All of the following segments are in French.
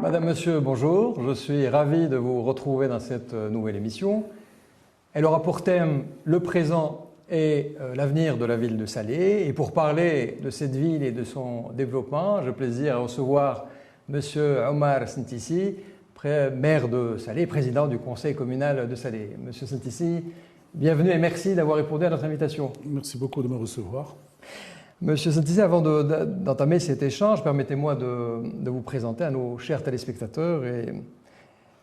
Madame, Monsieur, bonjour. Je suis ravi de vous retrouver dans cette nouvelle émission. Elle aura pour thème le présent et l'avenir de la ville de Salé. Et pour parler de cette ville et de son développement, j'ai le plaisir à recevoir Monsieur Omar Sentissi, maire de Salé, président du conseil communal de Salé. Monsieur Sentissi, bienvenue et merci d'avoir répondu à notre invitation. Merci beaucoup de me recevoir. Monsieur Sentissi, avant d'entamer cet échange, permettez-moi de vous présenter à nos chers téléspectateurs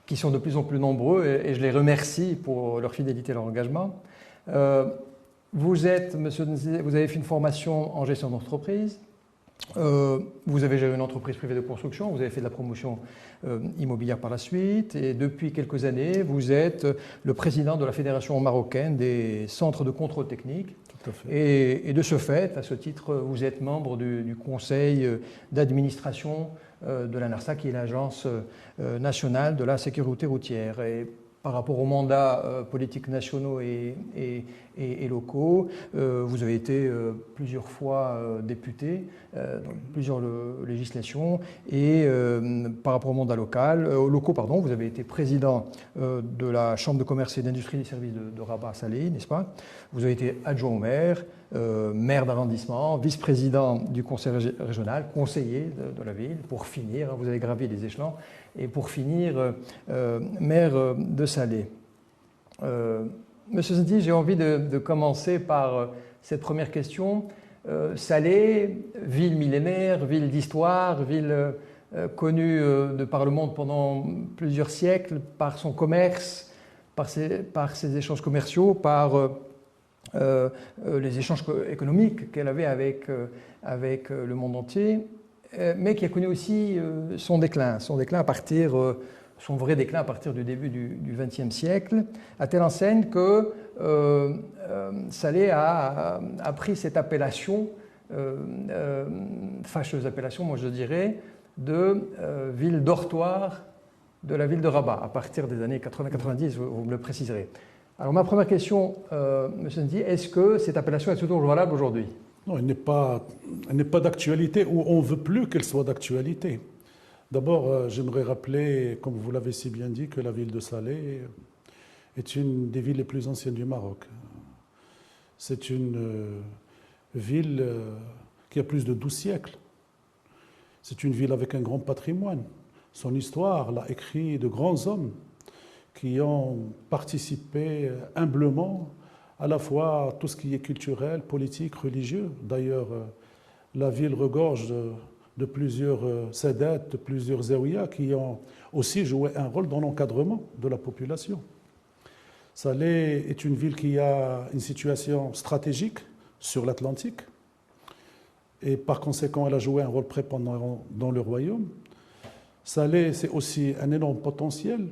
qui sont de plus en plus nombreux et je les remercie pour leur fidélité et leur engagement. Monsieur Sentissi, vous avez fait une formation en gestion d'entreprise. Vous avez géré une entreprise privée de construction, vous avez fait de la promotion immobilière par la suite et depuis quelques années, vous êtes le président de la Fédération marocaine des centres de contrôle technique. Tout à fait. Et de ce fait, à ce titre, vous êtes membre du conseil d'administration de la NARSA, qui est l'Agence nationale de la sécurité routière. Et par rapport aux mandats politiques nationaux et locaux, vous avez été plusieurs fois député dans plusieurs législations et par rapport aux mandats locaux, vous avez été président de la Chambre de commerce et d'industrie des services de Rabat-Salé, n'est-ce pas? Vous avez été adjoint au maire, maire d'arrondissement, vice-président du conseil régional, conseiller de la ville, pour finir, vous avez gravi les échelons, et pour finir, maire de Salé. Monsieur Sentissi, j'ai envie de commencer par cette première question. Salé, ville millénaire, ville d'histoire, ville connue de par le monde pendant plusieurs siècles, par son commerce, par ses échanges commerciaux, par les échanges économiques qu'elle avait avec le monde entier, mais qui a connu aussi son vrai déclin à partir du début du XXe siècle, à telle enseigne que Salé a pris cette appellation, fâcheuse appellation, moi je dirais, de ville dortoir de la ville de Rabat, à partir des années 80-90, vous me le préciserez. Alors ma première question, Monsieur Sentissi, est-ce que cette appellation est toujours valable aujourd'hui? Non, elle n'est pas d'actualité, ou on ne veut plus qu'elle soit d'actualité. D'abord, j'aimerais rappeler, comme vous l'avez si bien dit, que la ville de Salé est une des villes les plus anciennes du Maroc. C'est une ville qui a plus de 12 siècles. C'est une ville avec un grand patrimoine. Son histoire l'a écrit de grands hommes qui ont participé humblement à la fois à tout ce qui est culturel, politique, religieux. D'ailleurs, la ville regorge de plusieurs sadats, de plusieurs zaouïas qui ont aussi joué un rôle dans l'encadrement de la population. Salé est une ville qui a une situation stratégique sur l'Atlantique et par conséquent, elle a joué un rôle prépondérant dans le royaume. Salé, c'est aussi un énorme potentiel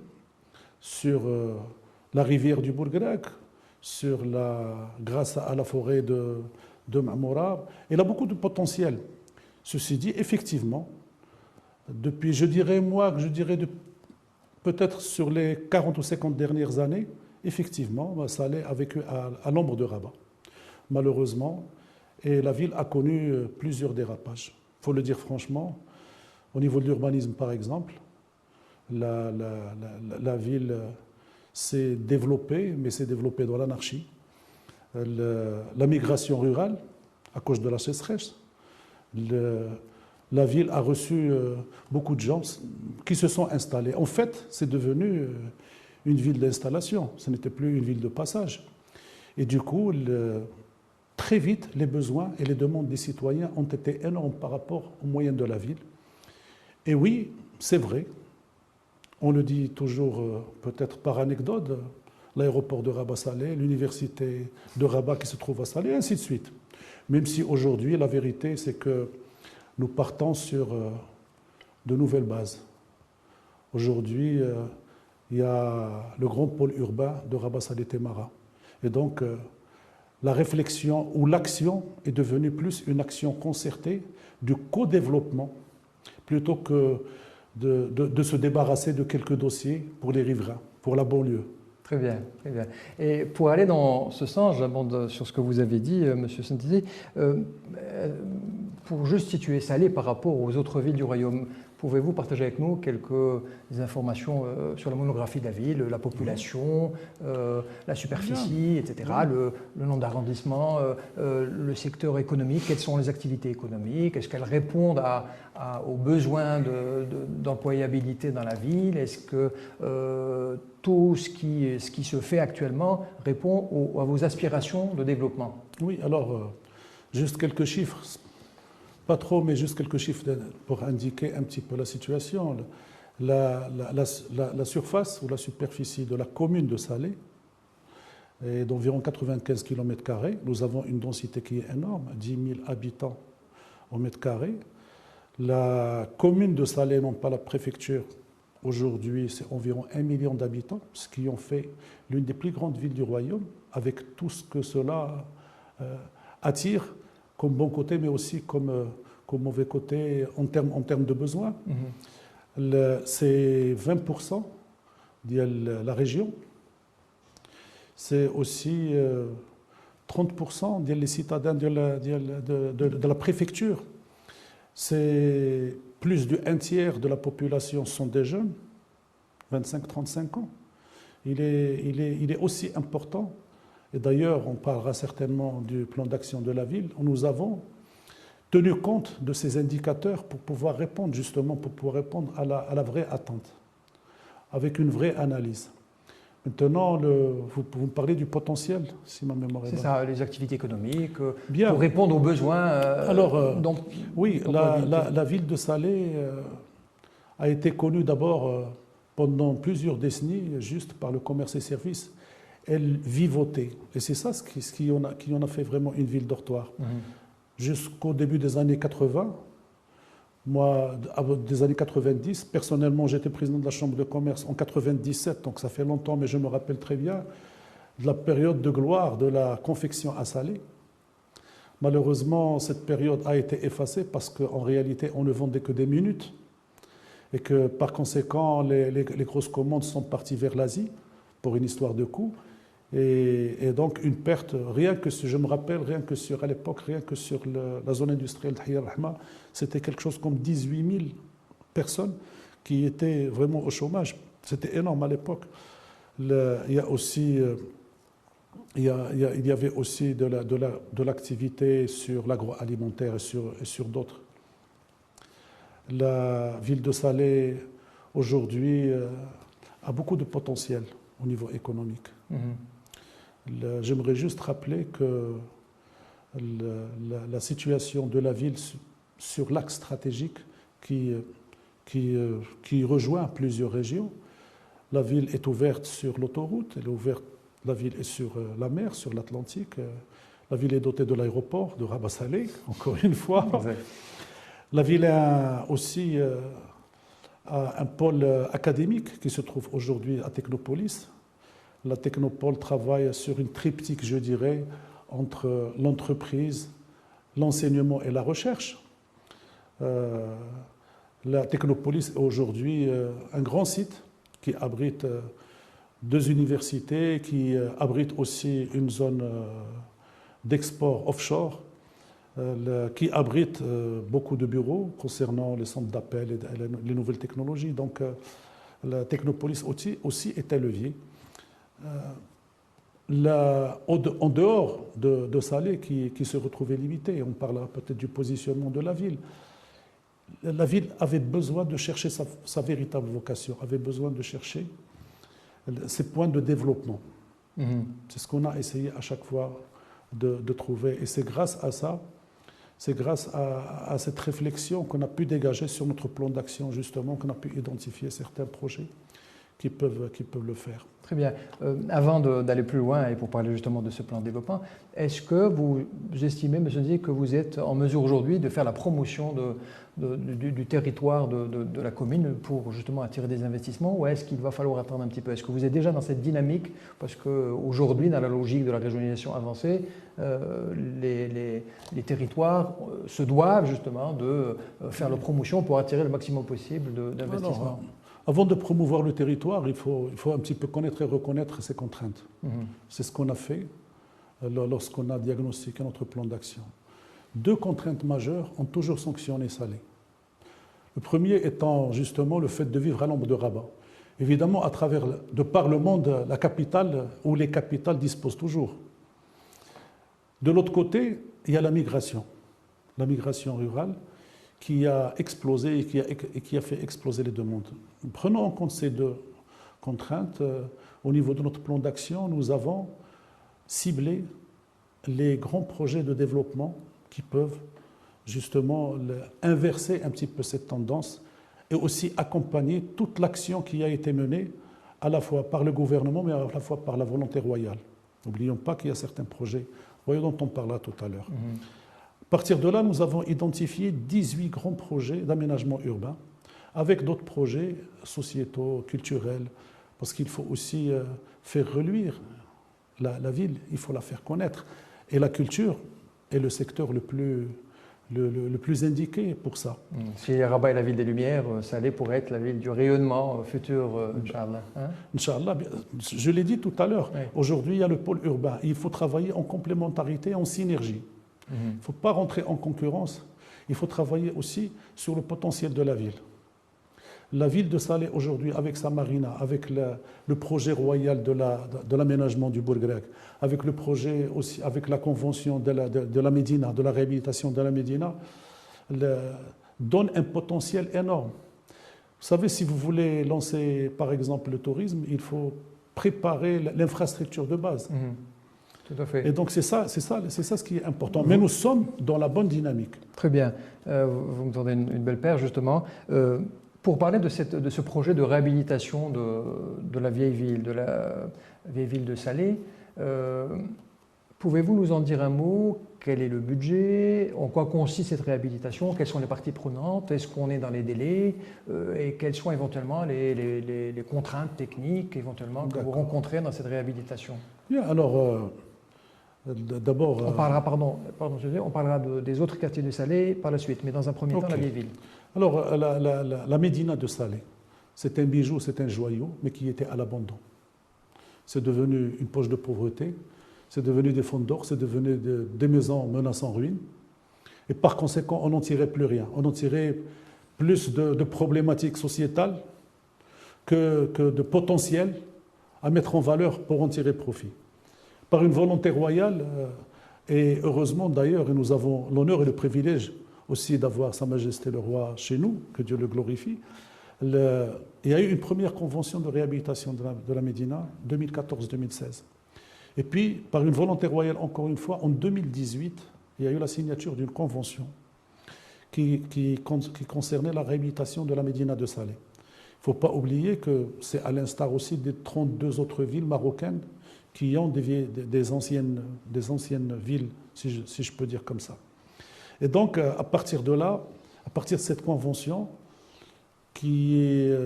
sur la rivière du Bourgrak, grâce à la forêt de Ma'moura. Elle a beaucoup de potentiel. Ceci dit, effectivement, depuis, peut-être sur les 40 ou 50 dernières années, effectivement, Salé a vécu à l'ombre de Rabat, malheureusement, et la ville a connu plusieurs dérapages. Il faut le dire franchement, au niveau de l'urbanisme, par exemple, la ville s'est développée, mais s'est développée dans l'anarchie. La migration rurale, à cause de la sécheresse, la ville a reçu beaucoup de gens qui se sont installés. En fait, c'est devenu une ville d'installation, ce n'était plus une ville de passage. Et du coup, très vite, les besoins et les demandes des citoyens ont été énormes par rapport aux moyens de la ville. Et oui, c'est vrai, on le dit toujours peut-être par anecdote, l'aéroport de Rabat-Salé, l'université de Rabat qui se trouve à Salé, et ainsi de suite. Même si aujourd'hui, la vérité, c'est que nous partons sur de nouvelles bases. Aujourd'hui, il y a le grand pôle urbain de Rabat-Salé-Témara. Et donc, la réflexion ou l'action est devenue plus une action concertée du co-développement, plutôt que de se débarrasser de quelques dossiers pour les riverains, pour la banlieue. Très bien, très bien. Et pour aller dans ce sens, j'abonde sur ce que vous avez dit, Monsieur Sentissi, pour juste situer Salé par rapport aux autres villes du royaume, pouvez-vous partager avec nous quelques informations sur la monographie de la ville, la population, la superficie, etc., le nombre d'arrondissements, le secteur économique, quelles sont les activités économiques, est-ce qu'elles répondent aux besoins d'employabilité dans la ville, est-ce que tout ce qui se fait actuellement répond à vos aspirations de développement? Oui, alors, juste quelques chiffres. Pas trop, mais juste quelques chiffres pour indiquer un petit peu la situation. La surface ou la superficie de la commune de Salé est d'environ 95 km². Nous avons une densité qui est énorme, 10 000 habitants au mètre carré. La commune de Salé, non pas la préfecture, aujourd'hui c'est environ 1 million d'habitants, ce qui en fait l'une des plus grandes villes du royaume, avec tout ce que cela attire comme bon côté, mais aussi comme mauvais côté en termes de besoins. C'est 20% de la région. C'est aussi 30% des citadins de la préfecture. C'est plus d'un tiers de la population sont des jeunes, 25-35 ans. Il est aussi important. Et d'ailleurs, on parlera certainement du plan d'action de la ville, où nous avons tenu compte de ces indicateurs pour pouvoir répondre à la vraie attente, avec une vraie analyse. Maintenant, vous me parlez du potentiel, si ma mémoire est bonne. C'est ça, les activités économiques, pour répondre aux besoins. Oui, la ville de Salé a été connue d'abord pendant plusieurs décennies juste par le commerce et services. Elle vivotait. Et c'est ça qui en a fait vraiment une ville dortoir. Jusqu'au début des années 80, moi, des années 90, personnellement, j'étais président de la Chambre de commerce en 97, donc ça fait longtemps, mais je me rappelle très bien de la période de gloire de la confection à Salé. Malheureusement, cette période a été effacée parce qu'en réalité, on ne vendait que des minutes et que par conséquent, les grosses commandes sont parties vers l'Asie pour une histoire de coût. Et donc une perte, je me rappelle, à l'époque, rien que sur la zone industrielle de Hayya Rahma, c'était quelque chose comme 18 000 personnes qui étaient vraiment au chômage. C'était énorme à l'époque. Il y avait aussi de l'activité sur l'agroalimentaire et sur d'autres. La ville de Salé, aujourd'hui, a beaucoup de potentiel au niveau économique. J'aimerais juste rappeler que la situation de la ville sur l'axe stratégique qui rejoint plusieurs régions. La ville est ouverte sur l'autoroute, la ville est sur la mer, sur l'Atlantique. La ville est dotée de l'aéroport de Rabat Salé, encore une fois. La ville a aussi un pôle académique qui se trouve aujourd'hui à Technopolis. La Technopole travaille sur une triptyque, je dirais, entre l'entreprise, l'enseignement et la recherche. La Technopolis est aujourd'hui un grand site qui abrite 2 universités, qui abrite aussi une zone d'export offshore, qui abrite beaucoup de bureaux concernant les centres d'appel et les nouvelles technologies. Donc la Technopolis aussi est un levier. En dehors de Salé, qui se retrouvait limité, on parlera peut-être du positionnement de la ville. La ville avait besoin de chercher sa véritable vocation, avait besoin de chercher ses points de développement. C'est ce qu'on a essayé à chaque fois de trouver. Et c'est grâce à ça, c'est grâce à cette réflexion qu'on a pu dégager sur notre plan d'action, justement, qu'on a pu identifier certains projets qui peuvent le faire. Très bien. Avant d'aller plus loin et pour parler justement de ce plan de développement, est-ce que vous estimez, M. Ndiaye, que vous êtes en mesure aujourd'hui de faire la promotion du territoire de la commune pour justement attirer des investissements, ou est-ce qu'il va falloir attendre un petit peu? Est-ce que vous êtes déjà dans cette dynamique? Parce qu'aujourd'hui, dans la logique de la régionalisation avancée, les territoires se doivent justement de faire leur promotion pour attirer le maximum possible d'investissements. Avant de promouvoir le territoire, il faut un petit peu connaître et reconnaître ses contraintes. C'est ce qu'on a fait lorsqu'on a diagnostiqué notre plan d'action. deux contraintes majeures ont toujours sanctionné Salé. Le premier étant justement le fait de vivre à l'ombre de Rabat. Évidemment, de par le monde, la capitale ou les capitales disposent toujours. De l'autre côté, il y a la migration rurale qui a explosé et qui a fait exploser les deux mondes. Prenons en compte ces deux contraintes. Au niveau de notre plan d'action, nous avons ciblé les grands projets de développement qui peuvent justement inverser un petit peu cette tendance et aussi accompagner toute l'action qui a été menée à la fois par le gouvernement mais à la fois par la volonté royale. N'oublions pas qu'il y a certains projets royaux dont on parlera tout à l'heure. À partir de là, nous avons identifié 18 grands projets d'aménagement urbain avec d'autres projets sociétaux, culturels, parce qu'il faut aussi faire reluire la ville, il faut la faire connaître. Et la culture est le secteur le plus indiqué pour ça. Si Rabat est la ville des Lumières, Salé pourrait être la ville du rayonnement futur, Inch'Allah. Inch'Allah, je l'ai dit tout à l'heure, oui. Aujourd'hui il y a le pôle urbain, il faut travailler en complémentarité, en synergie. Il ne faut pas rentrer en concurrence, il faut travailler aussi sur le potentiel de la ville. La ville de Salé aujourd'hui, avec sa marina, avec le projet royal de l'aménagement du Bourg-Grec, avec le projet aussi, avec la convention de la Médina, de la réhabilitation de la Médina, donne un potentiel énorme. Vous savez, si vous voulez lancer par exemple le tourisme, il faut préparer l'infrastructure de base. Tout à fait. Et donc c'est ça ce qui est important. Mais nous sommes dans la bonne dynamique. Très bien. Vous me tendez une belle paire justement. Pour parler de ce projet de réhabilitation de la vieille ville, de Salé, pouvez-vous nous en dire un mot? Quel est le budget? En quoi consiste cette réhabilitation? Quelles sont les parties prenantes? Est-ce qu'on est dans les délais? Et quelles sont éventuellement les contraintes techniques éventuellement que vous rencontrez dans cette réhabilitation? Bien, alors, d'abord... On parlera, on parlera des autres quartiers de Salé par la suite, mais dans un premier temps, la vieille ville. Alors, la Médina de Salé, c'est un bijou, c'est un joyau, mais qui était à l'abandon. C'est devenu une poche de pauvreté, c'est devenu des fonds d'or, c'est devenu des maisons menaçant ruine. Et par conséquent, on n'en tirait plus rien. On en tirait plus de problématiques sociétales que de potentiel à mettre en valeur pour en tirer profit. Par une volonté royale, et heureusement d'ailleurs, et nous avons l'honneur et le privilège aussi d'avoir Sa Majesté le Roi chez nous, que Dieu le glorifie. Il y a eu une première convention de réhabilitation de la Médina, 2014-2016. Et puis, par une volonté royale, encore une fois, en 2018, il y a eu la signature d'une convention qui concernait la réhabilitation de la Médina de Salé. Il ne faut pas oublier que c'est à l'instar aussi des 32 autres villes marocaines qui ont des anciennes villes, si je peux dire comme ça. Et donc, à partir de là, à partir de cette convention, qui est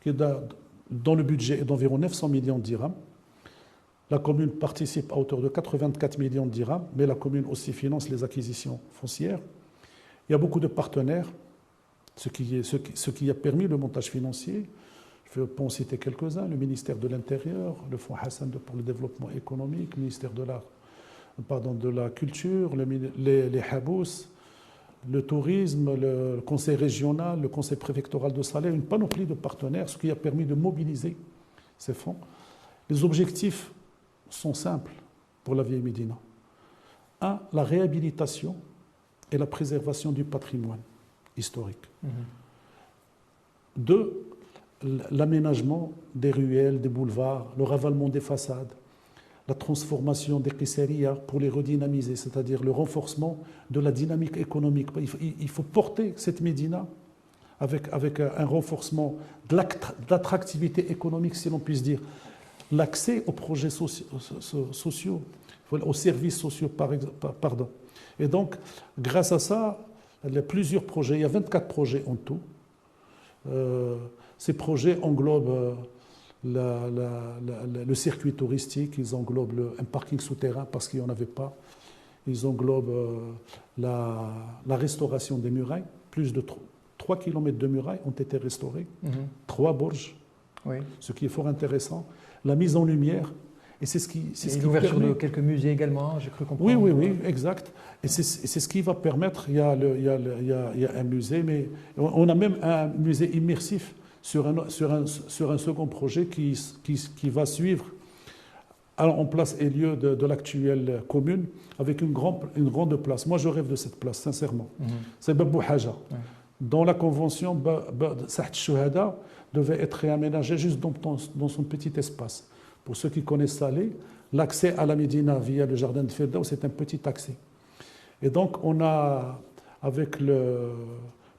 dont le budget est d'environ 900 millions de dirhams, la commune participe à hauteur de 84 millions de dirhams, mais la commune aussi finance les acquisitions foncières. Il y a beaucoup de partenaires, ce qui a permis le montage financier. Je peux en citer quelques-uns, le ministère de l'Intérieur, le Fonds Hassan pour le développement économique, le ministère de la Culture, les Habous, le tourisme, le conseil régional, le conseil préfectoral de Salé, une panoplie de partenaires, ce qui a permis de mobiliser ces fonds. Les objectifs sont simples pour la vieille Médina. 1. La réhabilitation et la préservation du patrimoine historique. 2. L'aménagement des ruelles, des boulevards, le ravalement des façades, la transformation des qissariya pour les redynamiser, c'est-à-dire le renforcement de la dynamique économique. Il faut porter cette Médina avec un renforcement de l'attractivité économique, si l'on puisse dire. L'accès aux projets sociaux, aux services sociaux, pardon. Et donc, grâce à ça, il y a plusieurs projets, il y a 24 projets en tout. Ces projets englobent le circuit touristique, ils englobent un parking souterrain parce qu'il n'y en avait pas, ils englobent la restauration des murailles. Plus de 3 km de murailles ont été restaurées, 3 bourges, oui. Ce qui est fort intéressant. La mise en lumière Et c'est ce qui, l'ouverture de quelques musées également, j'ai cru comprendre. Oui, exact. Et c'est ce qui va permettre, il y a un musée, mais on a même un musée immersif sur un second projet qui va suivre en place et lieu de l'actuelle commune, avec une grande place. Moi, je rêve de cette place, sincèrement. C'est Babou Haja. Dans la convention, Saht Chouhada devait être réaménagé juste dans son petit espace. Pour ceux qui connaissent Salé, l'accès à la Médina via le jardin de Firdaus, c'est un petit accès. Et donc, on a, avec le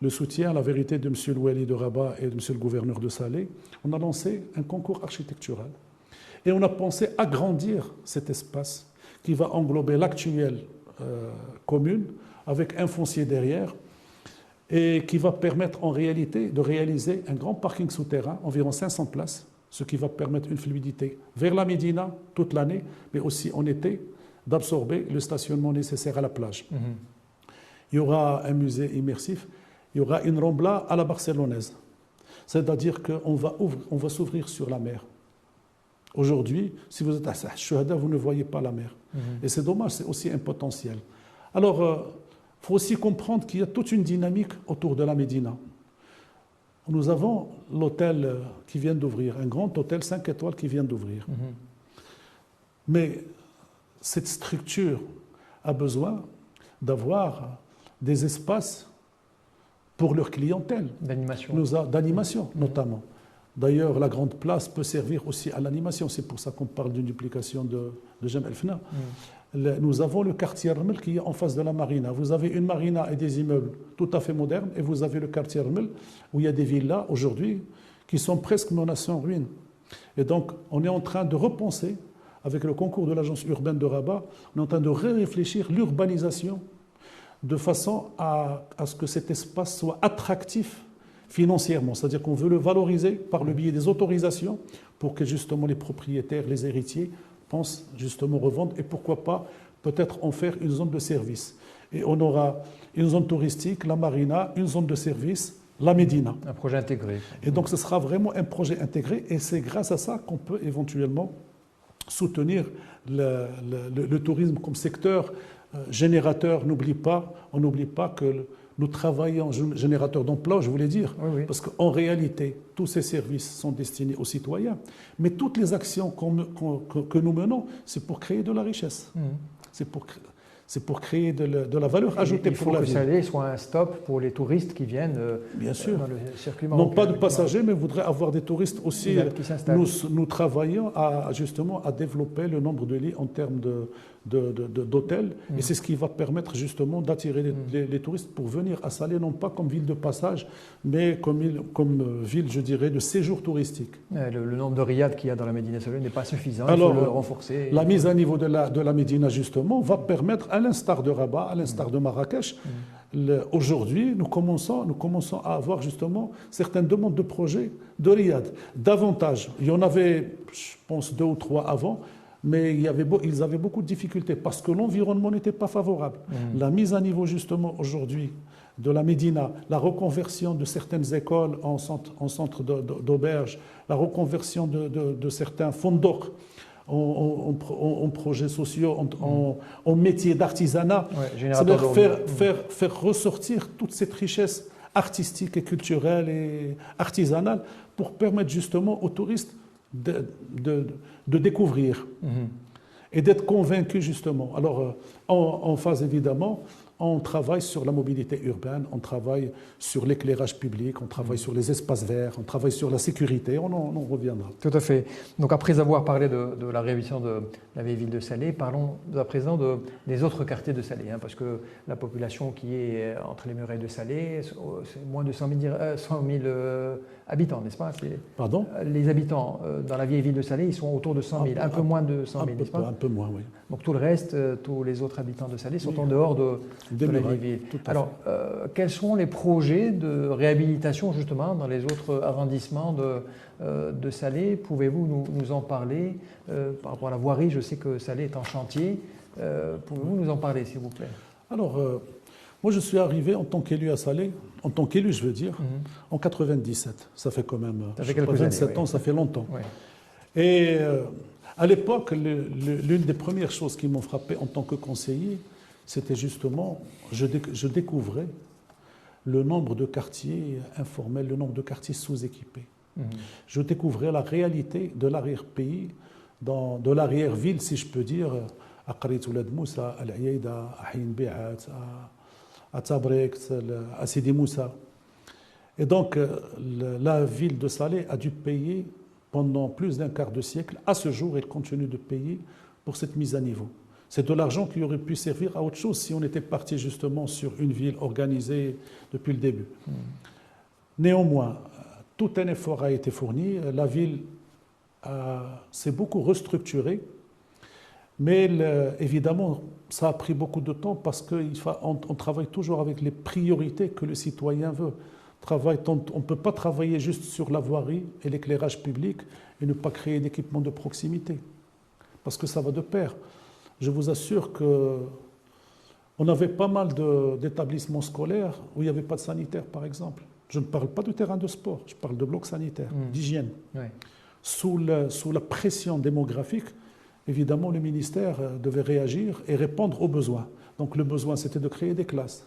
soutien, la vérité de M. le Wali de Rabat et de M. le gouverneur de Salé, on a lancé un concours architectural. Et on a pensé agrandir cet espace qui va englober l'actuelle commune avec un foncier derrière et qui va permettre en réalité de réaliser un grand parking souterrain, environ 500 places, ce qui va permettre une fluidité vers la Médina toute l'année, mais aussi en été, d'absorber le stationnement nécessaire à la plage. Il y aura un musée immersif, il y aura une Rambla à la barcelonaise, c'est-à-dire qu'on va s'ouvrir sur la mer. Aujourd'hui, si vous êtes à Chouhada, vous ne voyez pas la mer. Et c'est dommage, c'est aussi un potentiel. Alors, il faut aussi comprendre qu'il y a toute une dynamique autour de la Médina. Nous avons l'hôtel qui vient d'ouvrir, un grand hôtel 5 étoiles qui vient d'ouvrir. Mais cette structure a besoin d'avoir des espaces pour leur clientèle. D'animation, notamment. D'ailleurs, la grande place peut servir aussi à l'animation. C'est pour ça qu'on parle d'une duplication de Jem El Fna. Nous avons le quartier Rmel qui est en face de la marina. Vous avez une marina et des immeubles tout à fait modernes, et vous avez le quartier Rmel où il y a des villas aujourd'hui qui sont presque menacées en ruine. Et donc, on est en train de repenser, avec le concours de l'agence urbaine de Rabat, on est en train de réfléchir l'urbanisation de façon à ce que cet espace soit attractif financièrement, c'est-à-dire qu'on veut le valoriser par le biais des autorisations pour que justement les propriétaires, les héritiers pensent justement revendre et pourquoi pas peut-être en faire une zone de service. Et on aura une zone touristique, la marina, une zone de service, la Médina. Un projet intégré. Et donc ce sera vraiment un projet intégré et c'est grâce à ça qu'on peut éventuellement soutenir le tourisme comme secteur générateur. On n'oublie pas que nous travaillons en générateur d'emploi, je voulais dire, parce qu'en réalité, tous ces services sont destinés aux citoyens, mais toutes les actions que nous menons, c'est pour créer de la richesse. C'est pour créer de la valeur ajoutée pour la ville. Il faut que Salé soit un stop pour les touristes qui viennent Bien sûr. Dans le circuit marocain. Non pas de passagers, mais voudraient avoir des touristes aussi. Nous travaillons justement à développer le nombre de lits en termes d'hôtels. Et c'est ce qui va permettre justement d'attirer les touristes pour venir à Salé, non pas comme ville de passage, mais comme ville, je dirais, de séjour touristique. Le nombre de riads qu'il y a dans la Médina Salé n'est pas suffisant. Alors, il faut le renforcer. La mise à niveau de la Médina, justement, va permettre, à l'instar de Rabat, à l'instar de Marrakech, aujourd'hui, nous commençons à avoir justement certaines demandes de projets de riad. Davantage. Il y en avait, je pense, 2 ou 3 avant, mais ils avaient beaucoup de difficultés parce que l'environnement n'était pas favorable. La mise à niveau, justement, aujourd'hui, de la Médina, la reconversion de certaines écoles en centre d'auberge, la reconversion de certains fonds d'or en projets sociaux, en métiers d'artisanat, c'est-à-dire faire ressortir toute cette richesse artistique et culturelle et artisanale pour permettre justement aux touristes de découvrir et d'être convaincus justement. Alors, en phase évidemment, on travaille sur la mobilité urbaine, on travaille sur l'éclairage public, on travaille sur les espaces verts, on travaille sur la sécurité, on en reviendra. Tout à fait. Donc après avoir parlé de la réhabilitation de la vieille ville de Salé, parlons à présent des autres quartiers de Salé, parce que la population qui est entre les murailles de Salé, c'est moins de 100 000 habitants, n'est-ce pas? Pardon? Les habitants dans la vieille ville de Salé, ils sont autour de 100 000, un peu moins de 100 000, n'est-ce pas? Un peu moins, oui. Donc tout le reste, tous les autres habitants de Salé sont en dehors de la vieille ville. Alors, quels sont les projets de réhabilitation justement dans les autres arrondissements de Salé? Pouvez-vous nous en parler par rapport à la voirie? Je sais que Salé est en chantier. Pouvez-vous nous en parler, s'il vous plaît? Alors, moi je suis arrivé en tant qu'élu à Salé, en tant qu'élu je veux dire, en 97. Ça fait quand même 27 ans, ça fait longtemps. Et À l'époque, l'une des premières choses qui m'ont frappé en tant que conseiller, c'était justement, je découvrais le nombre de quartiers informels, le nombre de quartiers sous-équipés. Je découvrais la réalité de l'arrière-pays, de l'arrière-ville, si je peux dire, à Qarit Oulad Moussa, à Al-Aïda, à Haïn Bi'at, à Tabrek, à Sidi Moussa. Et donc, la ville de Salé a dû payer pendant plus d'un quart de siècle. À ce jour, elle continue de payer pour cette mise à niveau. C'est de l'argent qui aurait pu servir à autre chose si on était parti justement sur une ville organisée depuis le début. Néanmoins, tout un effort a été fourni. La ville s'est beaucoup restructurée. Mais évidemment, ça a pris beaucoup de temps parce qu'on travaille toujours avec les priorités que le citoyen veut. On ne peut pas travailler juste sur la voirie et l'éclairage public et ne pas créer d'équipements de proximité. Parce que ça va de pair. Je vous assure qu'on avait pas mal d'établissements scolaires où il n'y avait pas de sanitaire, par exemple. Je ne parle pas de terrain de sport, je parle de blocs sanitaires, d'hygiène. Ouais. Sous la pression démographique, évidemment, le ministère devait réagir et répondre aux besoins. Donc le besoin, c'était de créer des classes.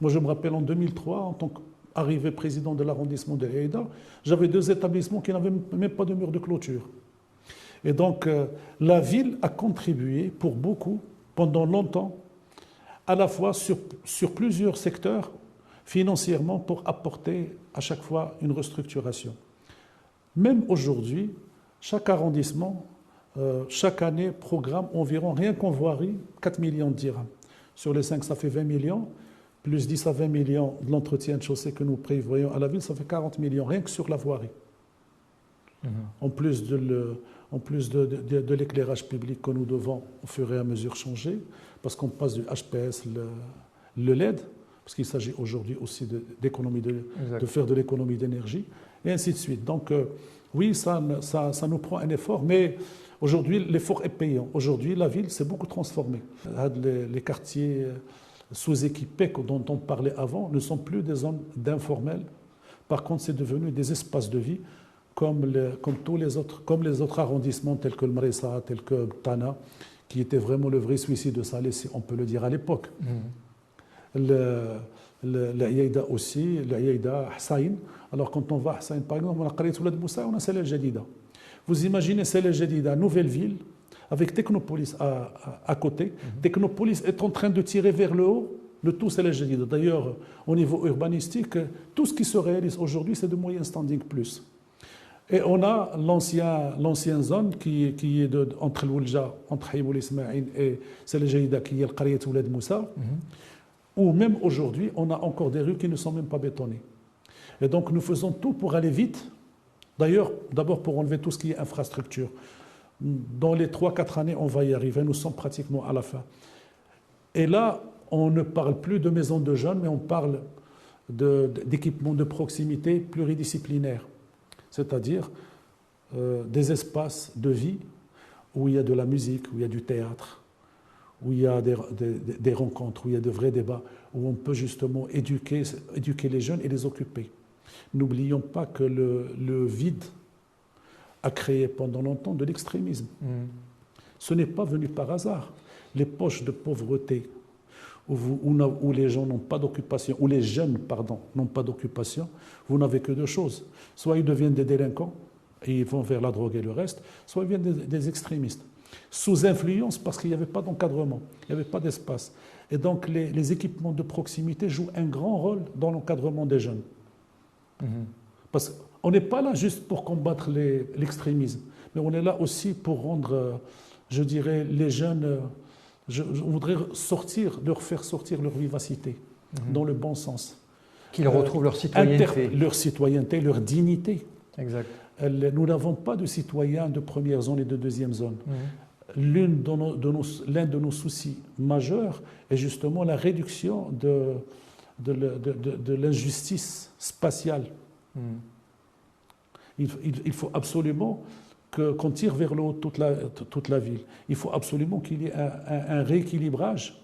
Moi, je me rappelle en 2003, en tant qu'arrivé président de l'arrondissement de Haïda, j'avais 2 établissements qui n'avaient même pas de mur de clôture. Et donc, la ville a contribué pour beaucoup, pendant longtemps, à la fois sur plusieurs secteurs, financièrement, pour apporter à chaque fois une restructuration. Même aujourd'hui, chaque arrondissement, chaque année, programme environ, rien qu'en voirie, 4 millions de dirhams. Sur les 5, ça fait 20 millions, plus 10 à 20 millions de l'entretien de chaussée que nous prévoyons à la ville, ça fait 40 millions, rien que sur la voirie. En plus de l'éclairage public que nous devons au fur et à mesure changer, parce qu'on passe du HPS, le LED, parce qu'il s'agit aujourd'hui aussi de faire de l'économie d'énergie, et ainsi de suite. Donc oui, ça nous prend un effort, mais aujourd'hui l'effort est payant. Aujourd'hui, la ville s'est beaucoup transformée. Les quartiers sous-équipés dont on parlait avant ne sont plus des zones d'informels. Par contre, c'est devenu des espaces de vie comme les autres arrondissements tels que le Mrissa, tels que Tana, qui était vraiment le vrai suicide de Salé, si on peut le dire à l'époque. L'Aïda aussi, l'Aïda, Hsaïn. Alors quand on va à Hsaïn, par exemple, on a Qarit Oulad Moussa, on a Salé Jadida. Vous imaginez Salé Jadida, nouvelle ville, avec Technopolis à côté. Technopolis est en train de tirer vers le haut le tout Salé Jadida. D'ailleurs, au niveau urbanistique, tout ce qui se réalise aujourd'hui, c'est de moyen standing plus. Et on a l'ancienne zone qui est entre Louljah, entre Haïboul Ismaïl et Salé Jadida, qui est le Qarit Oulad Moussa, où même aujourd'hui, on a encore des rues qui ne sont même pas bétonnées. Et donc, nous faisons tout pour aller vite. D'ailleurs, d'abord pour enlever tout ce qui est infrastructure. Dans les 3-4 années, on va y arriver. Nous sommes pratiquement à la fin. Et là, on ne parle plus de maisons de jeunes, mais on parle d'équipements de proximité pluridisciplinaires. C'est-à-dire des espaces de vie où il y a de la musique, où il y a du théâtre, où il y a des rencontres, où il y a de vrais débats, où on peut justement éduquer les jeunes et les occuper. N'oublions pas que le vide a créé pendant longtemps de l'extrémisme. Ce n'est pas venu par hasard. Les poches de pauvreté où les gens n'ont pas d'occupation, où les jeunes, n'ont pas d'occupation, vous n'avez que 2 choses. Soit ils deviennent des délinquants et ils vont vers la drogue et le reste, soit ils deviennent des extrémistes. Sous influence parce qu'il n'y avait pas d'encadrement, il n'y avait pas d'espace. Et donc les équipements de proximité jouent un grand rôle dans l'encadrement des jeunes. Parce qu'on n'est pas là juste pour combattre l'extrémisme, mais on est là aussi pour rendre, je dirais, les jeunes, on voudrait leur faire sortir leur vivacité, dans le bon sens. Qu'ils retrouvent leur citoyenneté. Leur citoyenneté, leur dignité. Exact. Nous n'avons pas de citoyens de première zone et de deuxième zone. L'un de nos soucis majeurs est justement la réduction de l'injustice spatiale. Il faut absolument qu'on tire vers le haut toute la ville. Il faut absolument qu'il y ait un rééquilibrage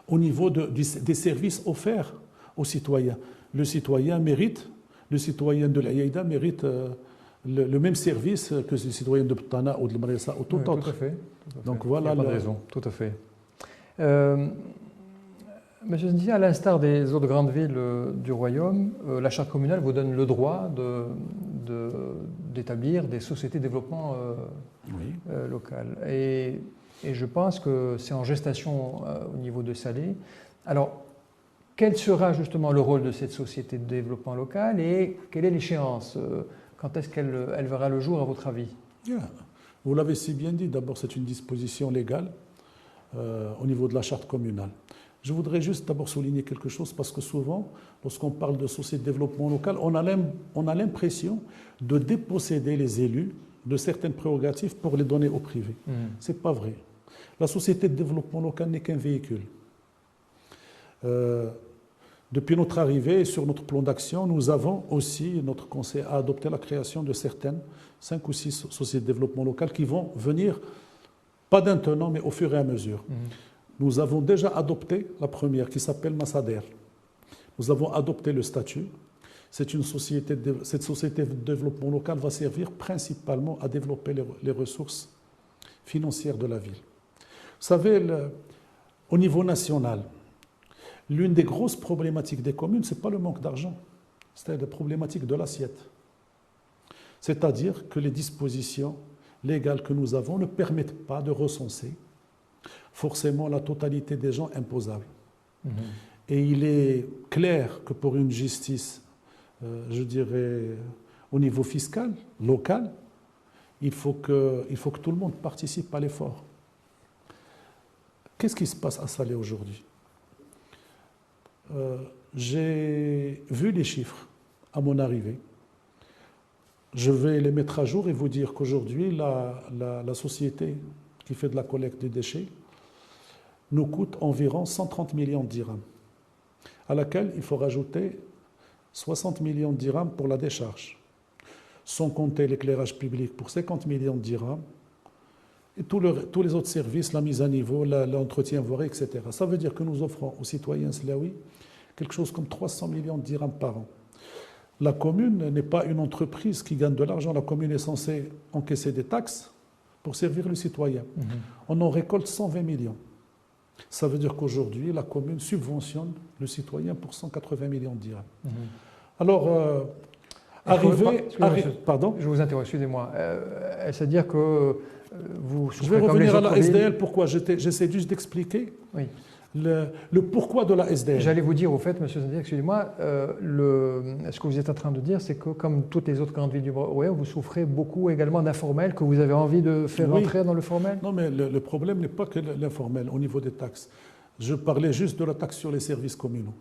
au niveau des services offerts aux citoyens. Le citoyen de l'Aïda mérite le même service que les citoyens de Btana ou de Marissa ou tout autre. Tout à fait. Donc voilà. Il n'y a pas de raison, tout à fait. Monsieur Ndiaye, à l'instar des autres grandes villes du royaume, la charte communale vous donne le droit d'établir des sociétés de développement local. Et je pense que c'est en gestation au niveau de Salé. Alors, quel sera justement le rôle de cette société de développement local et quelle est l'échéance? Quand est-ce qu'elle verra le jour, à votre avis? Vous l'avez si bien dit, d'abord c'est une disposition légale au niveau de la charte communale. Je voudrais juste d'abord souligner quelque chose parce que souvent, lorsqu'on parle de société de développement local, on a l'impression de déposséder les élus de certaines prérogatives pour les donner au privé. Ce n'est pas vrai. La société de développement local n'est qu'un véhicule. Depuis notre arrivée sur notre plan d'action, nous avons aussi, notre conseil a adopté la création de certaines, 5 ou 6 sociétés de développement local qui vont venir, pas d'un tenant, mais au fur et à mesure. Nous avons déjà adopté la première qui s'appelle Massader. Nous avons adopté le statut. Cette société de développement local va servir principalement à développer les ressources financières de la ville. Vous savez, au niveau national, l'une des grosses problématiques des communes, ce n'est pas le manque d'argent, c'est la problématique de l'assiette. C'est-à-dire que les dispositions légales que nous avons ne permettent pas de recenser forcément la totalité des gens imposables. Et il est clair que pour une justice, je dirais, au niveau fiscal, local, il faut que tout le monde participe à l'effort. Qu'est-ce qui se passe à Salé aujourd'hui? J'ai vu les chiffres à mon arrivée. Je vais les mettre à jour et vous dire qu'aujourd'hui, la société qui fait de la collecte des déchets nous coûte environ 130 millions de dirhams, à laquelle il faut rajouter 60 millions de dirhams pour la décharge, sans compter l'éclairage public pour 50 millions de dirhams, et tous les autres services, la mise à niveau, l'entretien voirie, etc. Ça veut dire que nous offrons aux citoyens slaouis quelque chose comme 300 millions de dirhams par an. La commune n'est pas une entreprise qui gagne de l'argent. La commune est censée encaisser des taxes pour servir le citoyen. On en récolte 120 millions. Ça veut dire qu'aujourd'hui, la commune subventionne le citoyen pour 180 millions de dirhams. Alors, pardon? Je vous interromps, excusez-moi. C'est-à-dire que vous... Je vais revenir à la SDL. Pourquoi? J'essaie juste d'expliquer le pourquoi de la SDL. J'allais vous dire, au fait, monsieur Zandiak, excusez-moi, ce que vous êtes en train de dire, c'est que comme toutes les autres grandes villes du royaume, vous souffrez beaucoup également d'informel, que vous avez envie de faire entrer dans le formel? Non, mais le problème n'est pas que l'informel au niveau des taxes. Je parlais juste de la taxe sur les services communaux.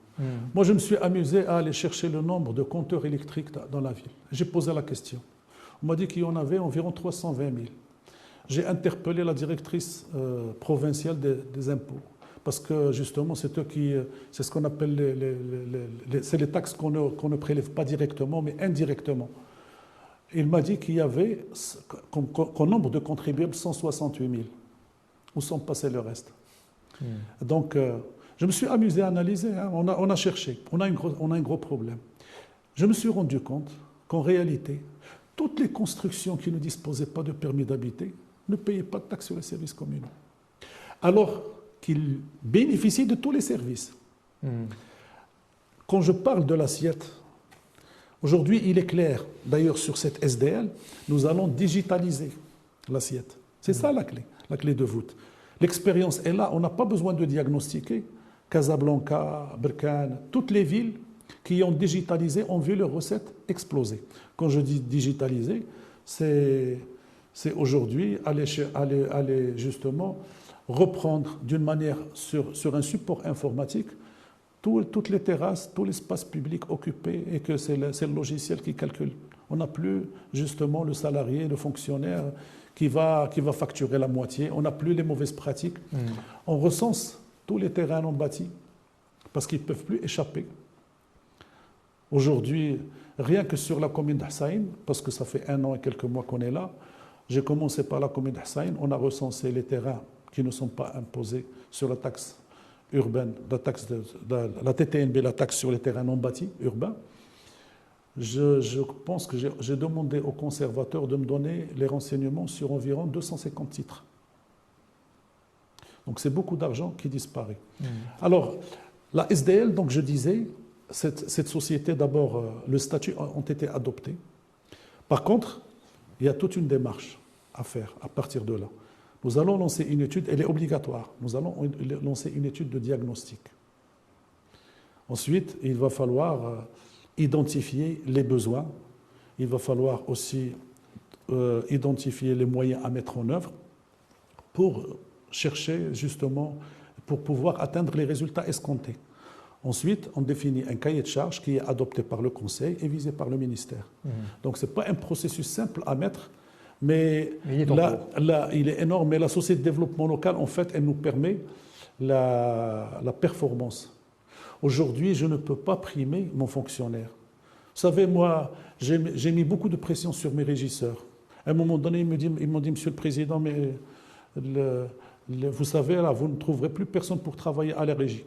Moi, je me suis amusé à aller chercher le nombre de compteurs électriques dans la ville. J'ai posé la question. On m'a dit qu'il y en avait environ 320 000. J'ai interpellé la directrice provinciale des impôts. Parce que justement, c'est ce qu'on appelle c'est les taxes qu'on ne prélève pas directement, mais indirectement. Il m'a dit qu'il y avait, comme nombre de contribuables, 168 000. Où sont passés le reste? Donc, je me suis amusé à analyser. On a cherché. On a un gros problème. Je me suis rendu compte qu'en réalité, toutes les constructions qui ne disposaient pas de permis d'habiter ne payaient pas de taxes sur les services communaux. Alors qu'ils bénéficient de tous les services. Quand je parle de l'assiette, aujourd'hui, il est clair, d'ailleurs sur cette SDL, nous allons digitaliser l'assiette. C'est ça la clé de voûte. L'expérience est là, on n'a pas besoin de diagnostiquer. Casablanca, Berkane, toutes les villes qui ont digitalisé ont vu leurs recettes exploser. Quand je dis digitaliser, c'est aujourd'hui aller justement reprendre d'une manière sur un support informatique toutes les terrasses, tout l'espace public occupé et que c'est le logiciel qui calcule. On n'a plus justement le salarié, le fonctionnaire qui va facturer la moitié. On n'a plus les mauvaises pratiques. On recense tous les terrains non bâtis parce qu'ils ne peuvent plus échapper. Aujourd'hui, rien que sur la commune d'Hassaïn, parce que ça fait 1 an et quelques mois qu'on est là, j'ai commencé par la commune d'Hassaïn, on a recensé les terrains qui ne sont pas imposés sur la taxe urbaine, la TTNB, la taxe sur les terrains non bâtis urbains. je pense que j'ai demandé au conservateur de me donner les renseignements sur environ 250 titres. Donc c'est beaucoup d'argent qui disparaît. Alors, la SDL, donc je disais, cette société, d'abord, le statut ont été adoptés. Par contre, il y a toute une démarche à faire à partir de là. Nous allons lancer une étude, elle est obligatoire, nous allons lancer une étude de diagnostic. Ensuite, il va falloir identifier les besoins, il va falloir aussi identifier les moyens à mettre en œuvre pour chercher justement, pour pouvoir atteindre les résultats escomptés. Ensuite, on définit un cahier de charges qui est adopté par le Conseil et visé par le ministère. Donc ce n'est pas un processus simple à mettre, mais là, il est énorme. Mais la société de développement local, en fait, elle nous permet la performance. Aujourd'hui, je ne peux pas primer mon fonctionnaire. Vous savez, moi, j'ai mis beaucoup de pression sur mes régisseurs. À un moment donné, ils m'ont dit, Monsieur le Président, mais vous savez, là, vous ne trouverez plus personne pour travailler à la régie.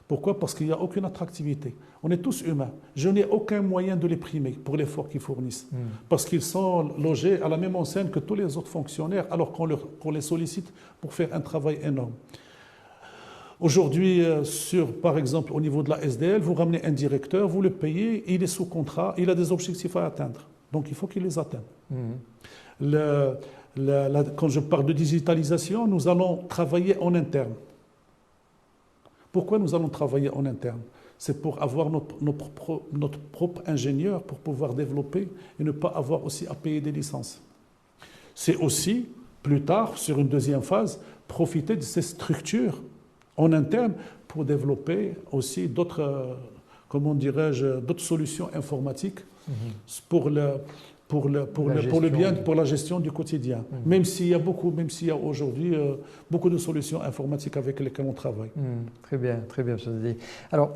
Pourquoi? Parce qu'il n'y a aucune attractivité. On est tous humains. Je n'ai aucun moyen de les primer pour l'effort qu'ils fournissent. Parce qu'ils sont logés à la même enseigne que tous les autres fonctionnaires, alors qu'on les sollicite pour faire un travail énorme. Aujourd'hui, par exemple, au niveau de la SDL, vous ramenez un directeur, vous le payez, il est sous contrat, il a des objectifs à atteindre. Donc il faut qu'il les atteigne. Quand je parle de digitalisation, nous allons travailler en interne. Pourquoi nous allons travailler en interne? C'est pour avoir notre propre ingénieur pour pouvoir développer et ne pas avoir aussi à payer des licences. C'est aussi, plus tard, sur une deuxième phase, profiter de ces structures en interne pour développer aussi d'autres, comment dirais-je, d'autres solutions informatiques pour la gestion du quotidien. Même s'il y a aujourd'hui beaucoup de solutions informatiques avec lesquelles on travaille. Très bien, M. Zadi. Alors,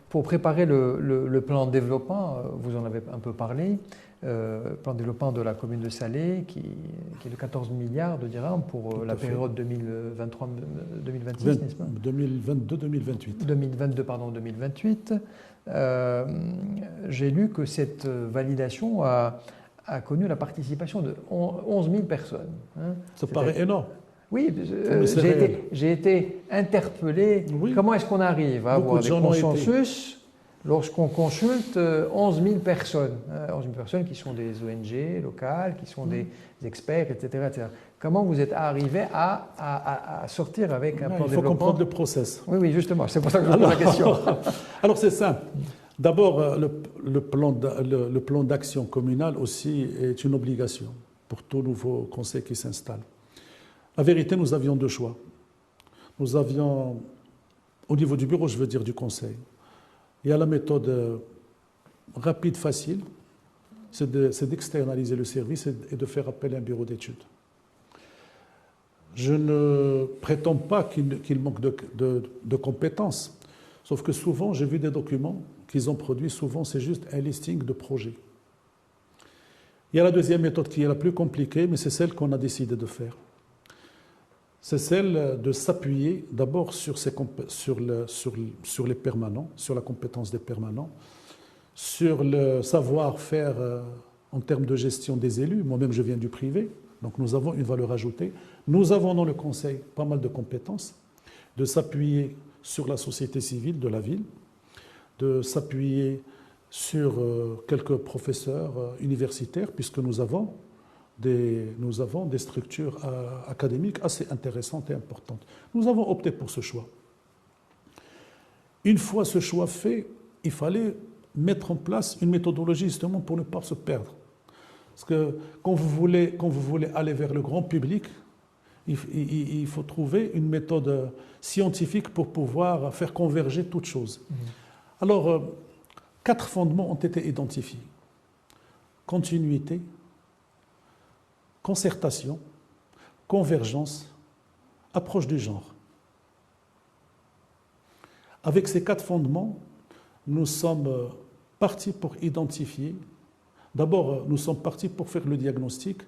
pour préparer le plan de développement, vous en avez un peu parlé, plan de développement de la commune de Salé, qui est de 14 milliards de dirhams pour la période 2023-2026, n'est-ce pas? 2022-2028. 2022, pardon, 2028. J'ai lu que cette validation a connu la participation de 11 000 personnes. Ça paraît énorme. Oui, j'ai été interpellé. Oui. Comment est-ce qu'on arrive à avoir des consensus lorsqu'on consulte 11 000 personnes 11 000 personnes qui sont des ONG locales, qui sont des experts, etc., etc. Comment vous êtes arrivé à sortir avec un plan de développement? Il faut comprendre le process. Oui, justement, c'est pour ça que je vous pose la question. Alors c'est simple. D'abord, le plan d'action communal aussi est une obligation pour tout nouveau conseil qui s'installe. La vérité, nous avions deux choix. Nous avions, au niveau du bureau, je veux dire du conseil, il y a la méthode rapide, facile, c'est d'externaliser le service et de faire appel à un bureau d'études. Je ne prétends pas qu'il manque de compétences, sauf que souvent, j'ai vu des documents qu'ils ont produits, souvent c'est juste un listing de projets. Il y a la deuxième méthode qui est la plus compliquée, mais c'est celle qu'on a décidé de faire. C'est celle de s'appuyer d'abord sur les permanents, sur la compétence des permanents, sur le savoir-faire en termes de gestion des élus. Moi-même, je viens du privé, donc nous avons une valeur ajoutée. Nous avons dans le conseil pas mal de compétences, de s'appuyer sur la société civile de la ville, de s'appuyer sur quelques professeurs universitaires, puisque nous avons des structures académiques assez intéressantes et importantes. Nous avons opté pour ce choix. Une fois ce choix fait, il fallait mettre en place une méthodologie justement pour ne pas se perdre. Parce que quand vous voulez aller vers le grand public, il faut trouver une méthode scientifique pour pouvoir faire converger toutes choses. Alors, 4 fondements ont été identifiés. Continuité, concertation, convergence, approche du genre. Avec ces 4 fondements, nous sommes partis pour identifier. D'abord, nous sommes partis pour faire le diagnostic